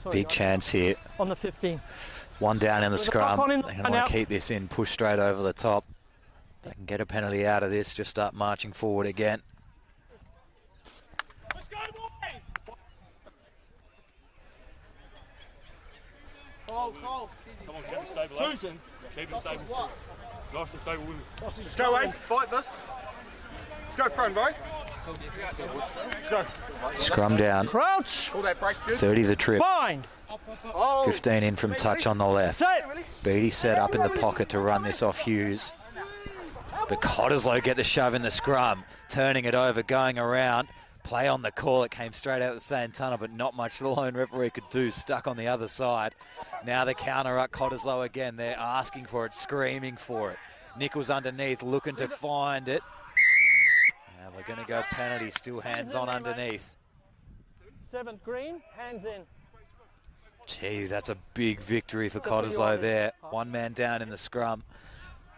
Sorry, Big guys. chance here. On the 15. One down in the With a scrum. knock on in They're going and to want out. to keep this in, push straight over the top. They can get a penalty out of this, just start marching forward again. Susan, keep it stable. Nice and stable. Let's go, Wayne. Fight this. Let's go front, bro. Let's go. Scrum down. Crouch. All that breaks good. 30 the trip. Bind. 15 in from touch on the left. Set. Beatty set up in the pocket to run this off Hughes. But Cottesloe get the shove in the scrum. Turning it over, going around. Play on the call. It came straight out the same tunnel, but not much the lone referee could do. Stuck on the other side. Now the counter up. Cottesloe again. They're asking for it, screaming for it. Nichols underneath, looking to find it. And we're going to go penalty. Still hands on underneath. 7th green. Hands in. Gee, that's a big victory for Cottesloe there. One man down in the scrum.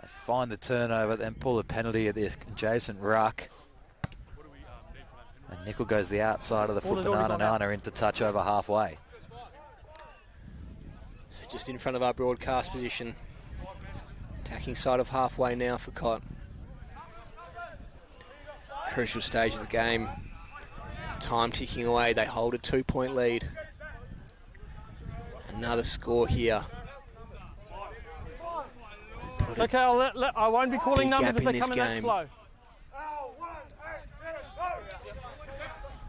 They find the turnover, then pull a penalty at the adjacent ruck. And Nickel goes the outside of the foot banana nana into touch over halfway. So just in front of our broadcast position. Attacking side of halfway now for Cott. Crucial stage of the game. Time ticking away. They hold a 2-point lead. Another score here. Put a Okay, I won't be calling big numbers gap if they in this come in that game. slow.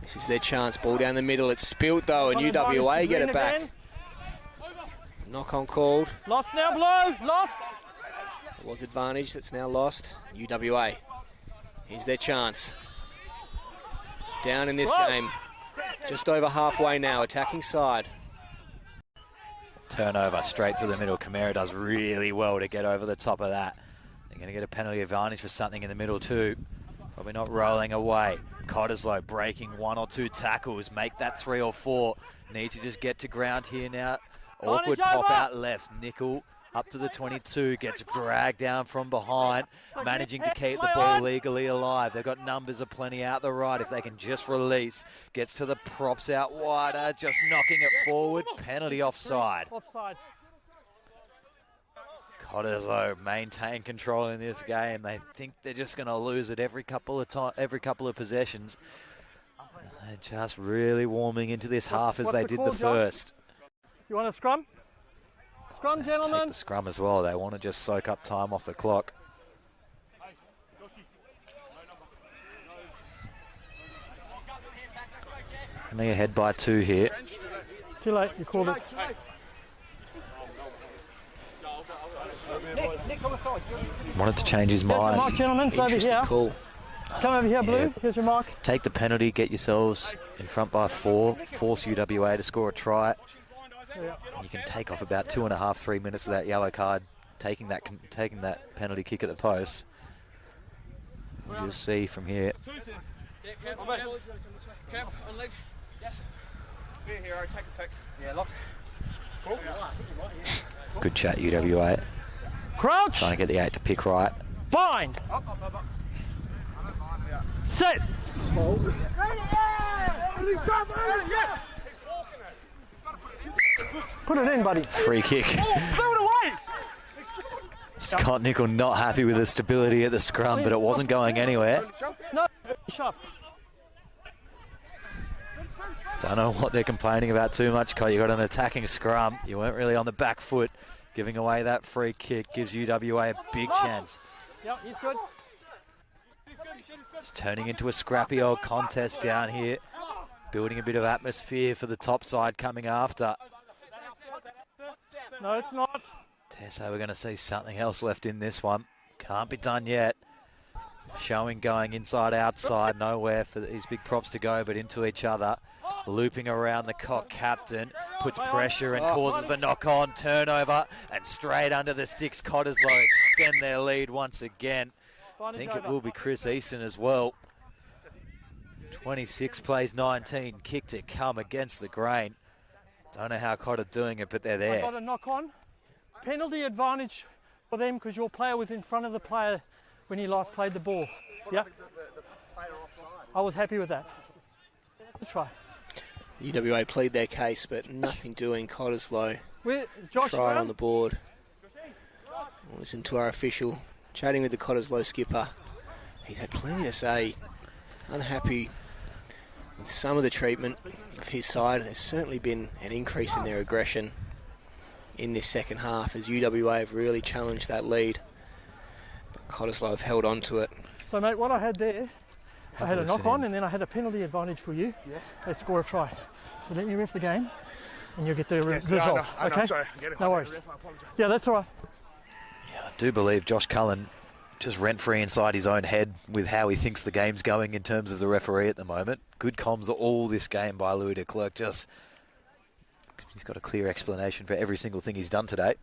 This is their chance. Ball down the middle. It's spilled though, and On advantage UWA to get green it back. again. Knock on called. Lost now, blow. Lost. It was advantage that's now lost. UWA. Here's their chance. Down in this Whoa. game. Just over halfway now. Attacking side. Turnover straight to the middle. Camara does really well to get over the top of that. They're going to get a penalty advantage for something in the middle too. Probably not rolling away. Cottesloe breaking 1 or 2 tackles. Make that 3 or 4. Need to just get to ground here now. Awkward Advantage pop over. out left. Nickel up to the 22. Gets dragged down from behind. Managing to keep the ball legally alive. They've got numbers aplenty out the right if they can just release. Gets to the props out wider. Just knocking it forward. Penalty offside. Offside. Cottesloe maintain control in this game. They think they're just going to lose it every couple of possessions. They're just really warming into this half as they did the first. You want a scrum? Scrum, gentlemen. Take the scrum as well. They want to just soak up time off the clock. Only ahead by 2 here. Too late, you called it. Wanted to change his mind. Mark, gentlemen, it's over Interesting here. call. Come over here, Blue. Yeah. Here's your mark. Take the penalty, get yourselves in front by 4, force UWA to score a try. Yeah. You can take off about 2.5, 3 minutes of that yellow card, taking that penalty kick at the post. You'll see from here. Good chat, UWA. Crouch. Trying to get the 8 to pick right. Bind. Set. Put it in, buddy. Free kick. Throw it away. Scott Nickel not happy with the stability at the scrum, but it wasn't going anywhere. No, sharp. Don't know what they're complaining about too much, Cott. You got an attacking scrum. You weren't really on the back foot. Giving away that free kick gives UWA a big chance. Yep, he's good. It's turning into a scrappy old contest down here. Building a bit of atmosphere for the top side coming after. No, it's not. Tesso, we're going to see something else left in this one. Can't be done yet. Showing going inside, outside, nowhere for these big props to go, but into each other. Looping around the Cott captain, puts pressure and causes the knock-on, turnover, and straight under the sticks. Cottesloe extend their lead once again. I think it will be Chris Easton as well. 26 plays 19, kick to come against the grain. Don't know how Cott are doing it, but they're there. Got a knock-on. Penalty advantage for them because your player was in front of the player when he last played the ball. Yeah. I was happy with that. Good try. UWA plead their case, but nothing doing. Cottesloe Josh try on the board. Listen to our official chatting with the Cottesloe skipper. He's had plenty to say. Unhappy with some of the treatment of his side. There's certainly been an increase in their aggression in this second half as UWA have really challenged that lead. But Cottesloe have held on to it. So, mate, what I had there, I had a knock-on and then I had a penalty advantage for you. Yes. They score a try. So let me ref the game and you'll get the result. I know, okay? sorry. No worries. Yeah, that's all right. Yeah, I do believe Josh Cullen just rent-free inside his own head with how he thinks the game's going in terms of the referee at the moment. Good comms all this game by Louis de Klerk. He's got a clear explanation for every single thing he's done today.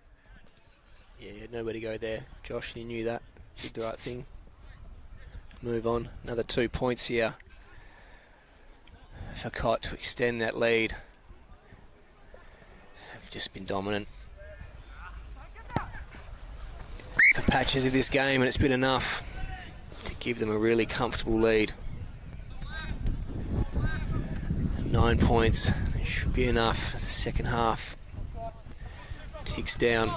Yeah, you had nowhere to go there. Josh, you knew that. Did the right thing. Move on. Another 2 points here for Cott to extend that lead. Have just been dominant for patches of this game, and it's been enough to give them a really comfortable lead. 9 points should be enough as the second half ticks down.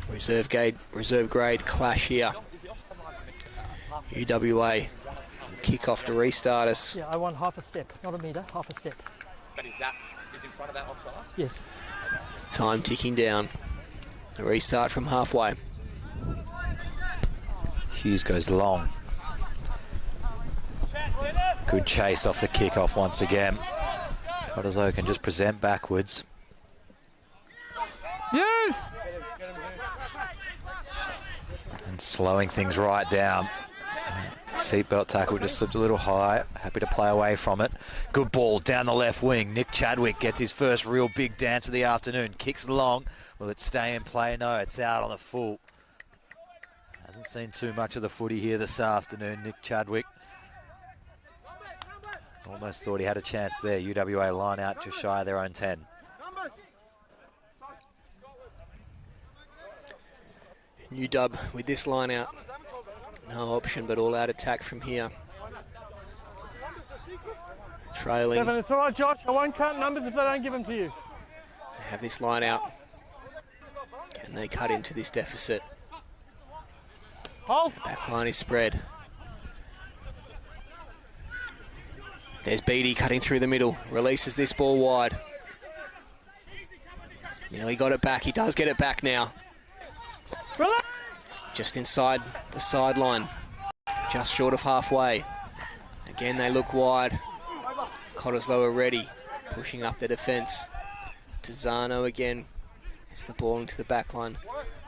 Reserve grade clash here. UWA kick off to restart us. Yeah, I want half a step, not a metre, half a step. But is in front of that offside? Yes. Time ticking down. A restart from halfway. Hughes goes long. Good chase off the kickoff once again. Cottesloe can just present backwards. Yes! And slowing things right down. Seatbelt tackle just slipped a little high. Happy to play away from it. Good ball down the left wing. Nick Chadwick gets his first real big dance of the afternoon. Kicks long. Will it stay in play? No, it's out on the full. Hasn't seen too much of the footy here this afternoon, Nick Chadwick. Almost thought he had a chance there. UWA line out just shy of their own 10. UW with this line out. No option but all out attack from here. Trailing. 7, it's all right, Josh. I won't count numbers if they don't give them to you. have this line out. Can they cut into this deficit? Hold. The back line is spread. There's Beattie cutting through the middle. Releases this ball wide. Nearly got it back. He does get it back now. Just inside the sideline. Just short of halfway. Again, they look wide. Cottesloe are ready. Pushing up their defence. Tizano again. It's the ball into the back line.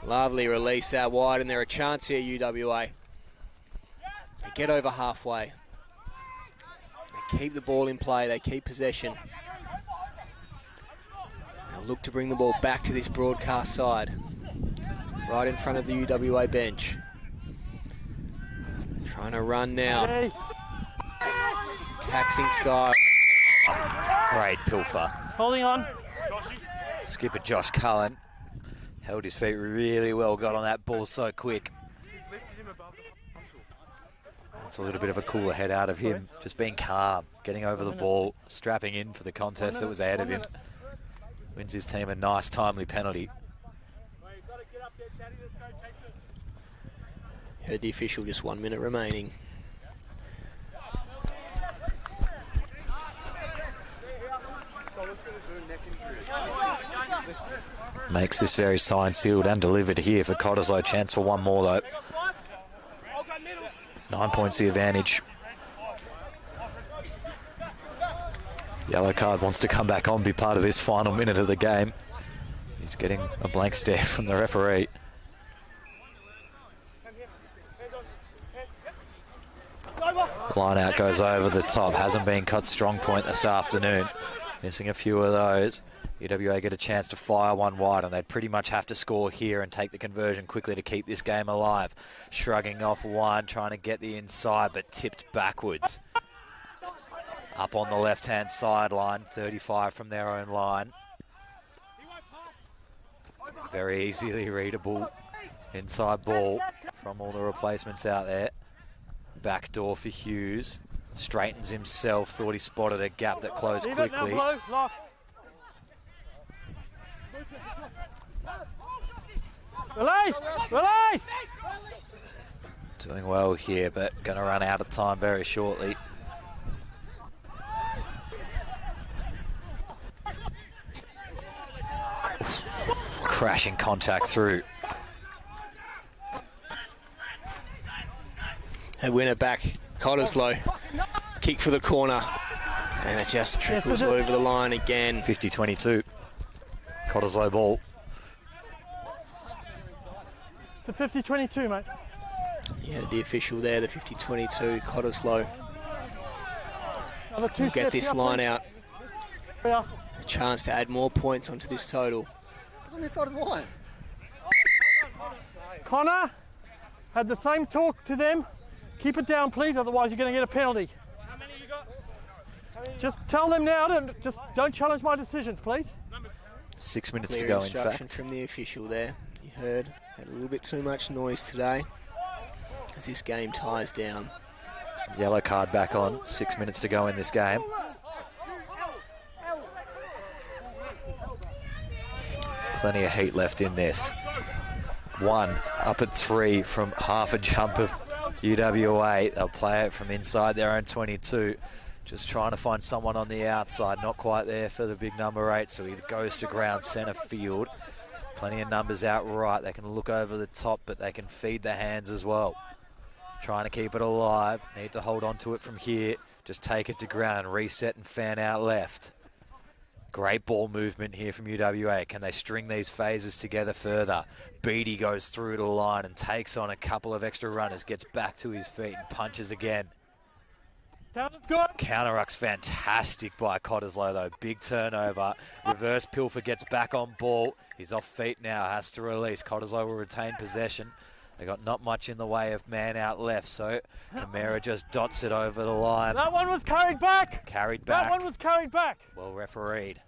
Lovely release out wide, and they're a chance here, UWA. They get over halfway. They keep the ball in play. They keep possession. They'll look to bring the ball back to this broadcast side. Right in front of the UWA bench. Trying to run now. Taxing style. Great pilfer. Holding on. Skipper Josh Cullen held his feet really well, got on that ball so quick. That's a little bit of a cooler head out of him, just being calm, getting over the ball, strapping in for the contest that was ahead of him. Wins his team a nice timely penalty. Heard the official, just 1 minute remaining. Makes this very signed, sealed and delivered here for Cottesloe. Chance for one more though. 9 points the advantage. Yellow card wants to come back on, be part of this final minute of the game. He's getting a blank stare from the referee. Line out goes over the top. Hasn't been cut strong point this afternoon. Missing a few of those. UWA get a chance to fire one wide, and they'd pretty much have to score here and take the conversion quickly to keep this game alive. Shrugging off one, trying to get the inside, but tipped backwards. Up on the left-hand sideline, 35 from their own line. Very easily readable inside ball from all the replacements out there. Back door for Hughes. Straightens himself, thought he spotted a gap that closed quickly. Release! Release! Doing well here, but going to run out of time very shortly. Crashing contact through. They win it back. Cottesloe. Kick for the corner. And it just trickles over the line again. 50-22. Cottesloe ball. It's a 50-22, mate. Yeah, the official there, the 50-22, Cottesloe. We'll get this line out. Yeah. A chance to add more points onto this total. On this side of the line. Connor, had the same talk to them. Keep it down, please, otherwise you're going to get a penalty. How many you got? Just tell them now to just don't challenge my decisions, please. 6 minutes Clear to go, in instruction fact. from the official there. You heard, had a little bit too much noise today as this game ties down. Yellow card back on. 6 minutes to go in this game. Plenty of heat left in this. One up at 3 from half a jump of UWA. They'll play it from inside their own 22. Just trying to find someone on the outside. Not quite there for the big number 8, so he goes to ground centre field. Plenty of numbers out right. They can look over the top, but they can feed the hands as well. Trying to keep it alive. Need to hold on to it from here. Just take it to ground, reset and fan out left. Great ball movement here from UWA. Can they string these phases together further? Beattie goes through the line and takes on a couple of extra runners, gets back to his feet and punches again. Counter-ruck's fantastic by Cottesloe though. Big turnover. Reverse Pilfer gets back on ball. He's off feet now, has to release. Cottesloe will retain possession. They got not much in the way of man out left, so Camara just dots it over the line. That one was carried back. Carried back. That one was carried back. Well refereed.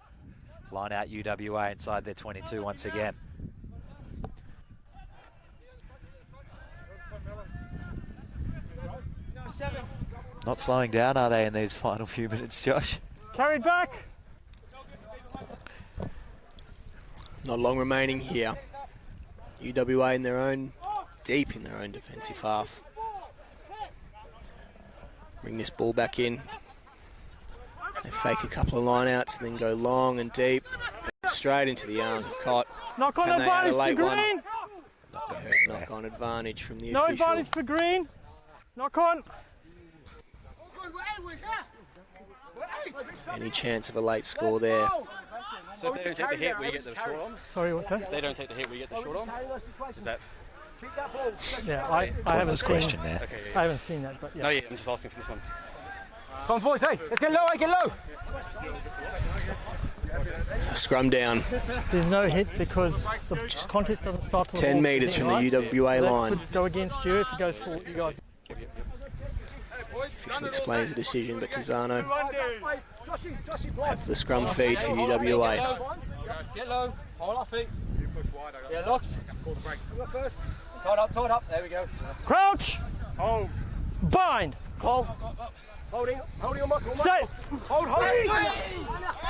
Line out UWA inside their 22 once again. Not slowing down, are they, in these final few minutes, Josh? Carried back. Not long remaining here. UWA deep in their own defensive half. Bring this ball back in. They fake a couple of line-outs and then go long and deep. Straight into the arms of Cott. Knock on advantage to Green. Knock on advantage from the no official. Advantage for Green. Knock on. Any chance of a late score there? So if they don't take the hit, we get the short on? Sorry, what's that? If they don't take the hit, we get the short on? Is that... Yeah, I haven't seen question there. Okay, I haven't seen that, but yeah. No, yeah, I'm just asking for this one. Come on, boys, hey, let's get low, get low! Scrum down. There's no hit because the contest doesn't start till 10 metres from the UWA line. That could go against you if it goes forward, you guys. Official explains the decision, but Tizzano have the scrum feed for UWA. Get low, hold our feet. Yeah, locks. Call the break. You go first. Tie it up, there we go. Crouch! Hold. Bind! Call. Holding on, Michael. Set! Hold.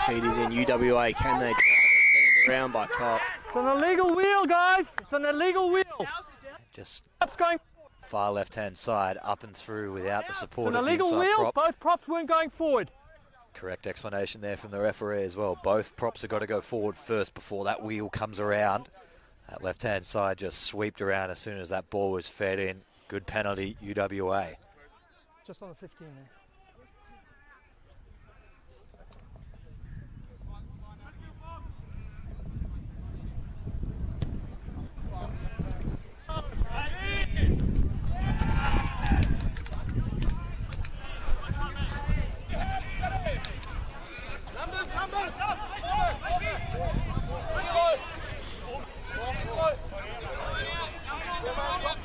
Feed is in UWA. Can they drive it? Turned around by Cott. It's an illegal wheel, guys! It's an illegal wheel! Just That's going. far left-hand side, up and through without the It's support an of the illegal inside wheel. prop. Both props weren't going forward. Correct explanation there from the referee as well. Both props have got to go forward first before that wheel comes around. That left-hand side just sweeped around as soon as that ball was fed in. Good penalty, UWA. Just on the 15 there.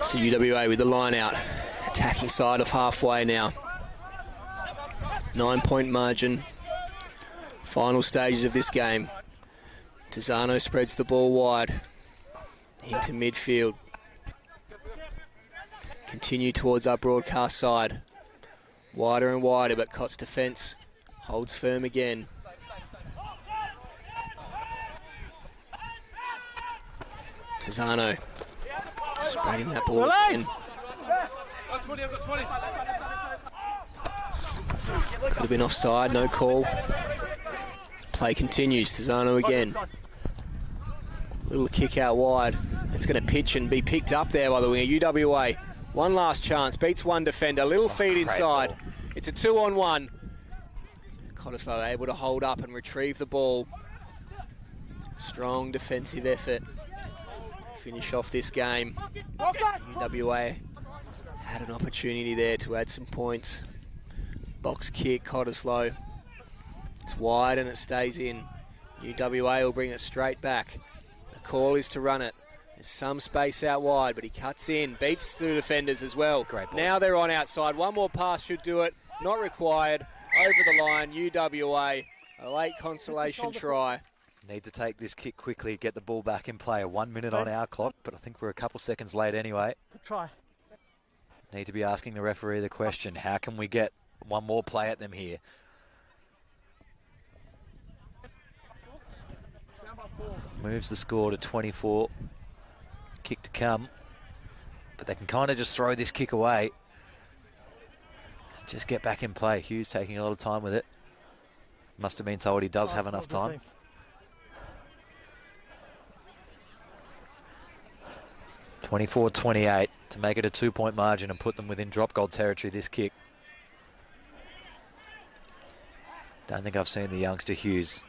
So UWA with the line out, attacking side of halfway now. 9-point margin. Final stages of this game. Tizzano spreads the ball wide into midfield. Continue towards our broadcast side. Wider and wider, but Cott's defence holds firm again. Tizzano spreading that ball again. Could have been offside, no call. Play continues, Tizzano again. Little kick out wide. It's going to pitch and be picked up there by the winger. UWA, one last chance, beats one defender. Little feed inside. Ball. It's a 2-on-1. Cottesloe able to hold up and retrieve the ball. Strong defensive effort. Finish off this game. UWA had an opportunity there to add some points. Box kick, Cottesloe. It's wide and it stays in. UWA will bring it straight back. The call is to run it. There's some space out wide, but he cuts in, beats the defenders as well. Great ball. Now they're on outside. One more pass should do it. Not required. Over the line, UWA. A late consolation try. Need to take this kick quickly, get the ball back in play. 1 minute on our clock, but I think we're a couple seconds late anyway. Try. Need to be asking the referee the question, how can we get one more play at them here? Moves the score to 24. Kick to come. But they can kind of just throw this kick away. Just get back in play. Hughes taking a lot of time with it. Must have been told he does have enough time. 24-28 to make it a 2-point margin and put them within drop goal territory, this kick. Don't think I've seen the youngster Hughes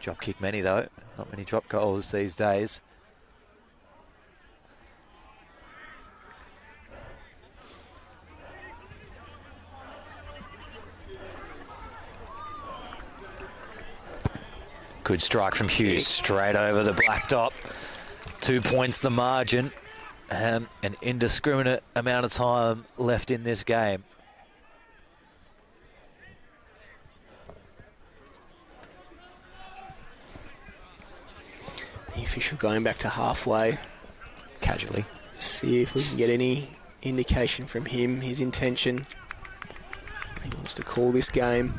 drop kick many though. Not many drop goals these days. Good strike from Hughes, straight over the black dot. 2 points the margin. An indiscriminate amount of time left in this game. The official going back to halfway. Casually. See if we can get any indication from him, his intention. He wants to call this game.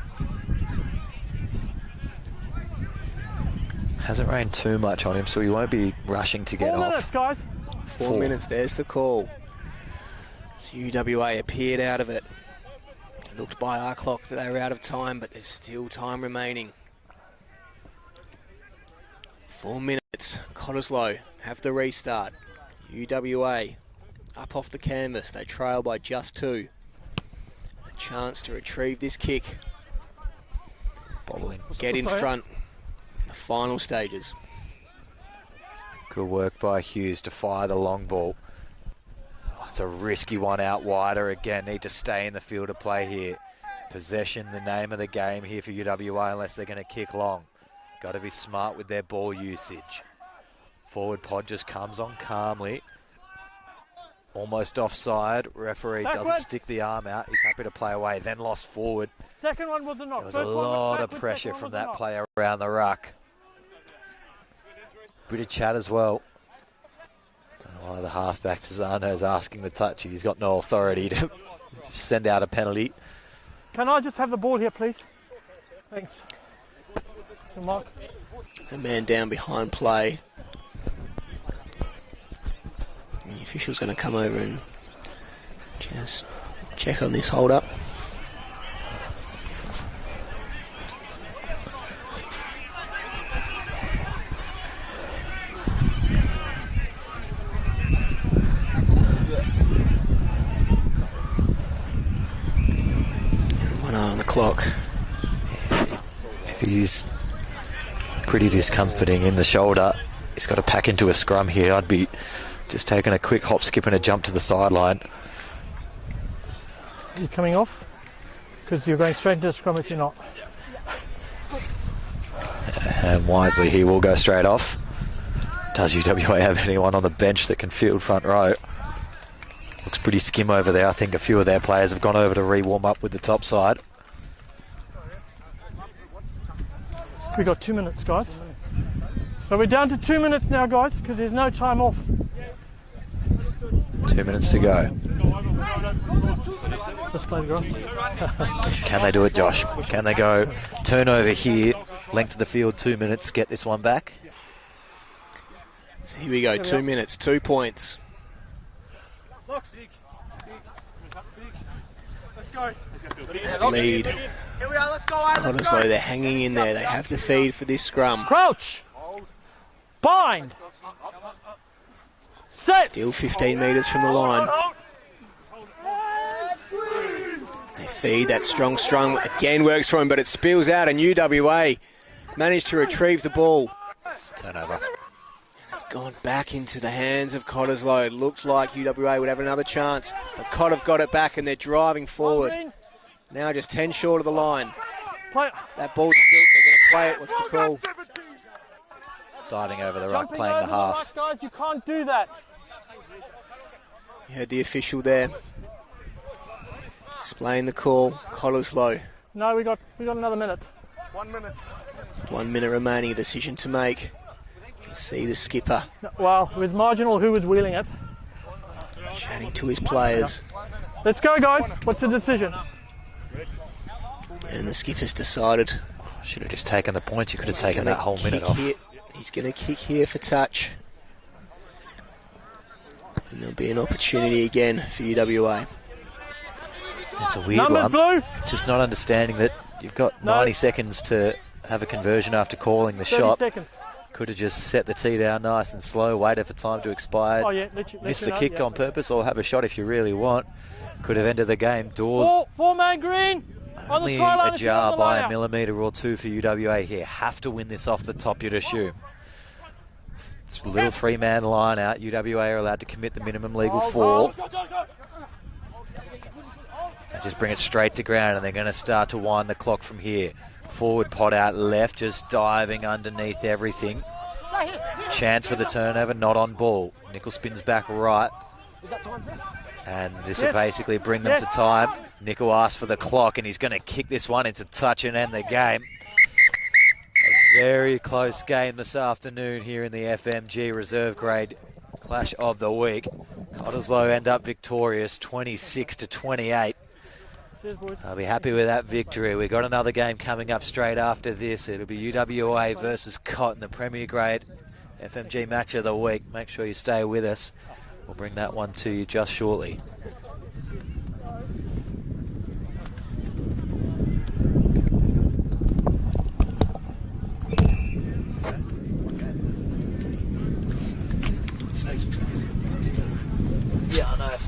Hasn't rained too much on him, so he won't be rushing to get 4 off. minutes, guys. 4 minutes, there's the call. So UWA appeared out of it. It looked by our clock that they were out of time, but there's still time remaining. 4 minutes. Cottesloe have the restart. UWA up off the canvas. They trail by just 2. A chance to retrieve this kick. Bobbling. Get in front. The final stages. Good work by Hughes to fire the long ball. Oh, it's a risky one out wider again. Need to stay in the field of play here. Possession, the name of the game here for UWA unless they're going to kick long. Got to be smart with their ball usage. Forward pod just comes on calmly. Almost offside. Referee doesn't stick the arm out. He's happy to play away. Then lost forward. Second one was a knock. There was a lot of pressure from that player around the ruck. Bit of chat as well. The halfback Tazano is asking the touch. He's got no authority to send out a penalty. Can I just have the ball here, please? Thanks. So Mark. There's a man down behind play. The official's going to come over and just check on this hold up. Clock. If he's pretty discomforting in the shoulder, he's got to pack into a scrum here. I'd be just taking a quick hop, skip and a jump to the sideline. Are you coming off? Because you're going straight into the scrum if you're not. And wisely he will go straight off. Does UWA have anyone on the bench that can field front row? Looks pretty skim over there. I think a few of their players have gone over to re-warm up with the top side. We got 2 minutes, guys. So we're down to 2 minutes now, guys, because there's no time off. 2 minutes to go. Let's play the grass. Can they do it, Josh? Can they go turnover here, length of the field, 2 minutes, get this one back? So here we go, 2 minutes, 2 points. Lead. Cottesloe, they're hanging in there. They have to feed for this scrum. Crouch! Bind! Set! Still 15 metres from the line. They feed that strong again works for him, but it spills out, and UWA managed to retrieve the ball. Turnover. It's gone back into the hands of Cottesloe. It looks like UWA would have another chance, but Cott have got it back and they're driving forward. Now just 10 short of the line. That ball's still, they're going to play it. What's the call? Diving over the ruck, playing the half. Guys, you can't do that. You heard the official there. Explain the call. Cottesloe. No, we got another minute. 1 minute. 1 minute remaining, a decision to make. You can see the skipper Well, it was marginal who was wheeling it. chatting to his players. Let's go, guys. What's the decision? And the skipper's decided. Should have just taken the points. You could have taken that whole minute off. He's going to kick here for touch. And there'll be an opportunity again for UWA. It's a weird Numbers one. blue. Just not understanding that you've got 90 seconds to have a conversion after calling the 30 shot. seconds. Could have just set the tee down nice and slow, waited for time to expire. Oh, yeah. Miss the kick on purpose or have a shot if you really want. Could have ended the game. Doors Four-man green. On only the try line, ajar by a millimetre or two for UWA here. Have to win this off the top, you'd assume. It's a little three-man line out. UWA are allowed to commit the minimum legal 4. And just bring it straight to ground, and they're going to start to wind the clock from here. Forward pot out left, just diving underneath everything. Chance for the turnover, not on ball. Nickel spins back right. And this will basically bring them to time. Nickel asks for the clock, and he's going to kick this one into touch and end the game. A very close game this afternoon here in the FMG Reserve Grade Clash of the Week. Cottesloe end up victorious, 26-28. Cheers, boys. I'll be happy with that victory. We've got another game coming up straight after this. It'll be UWA versus Cotton, the Premier Grade FMG match of the week. Make sure you stay with us. We'll bring that one to you just shortly.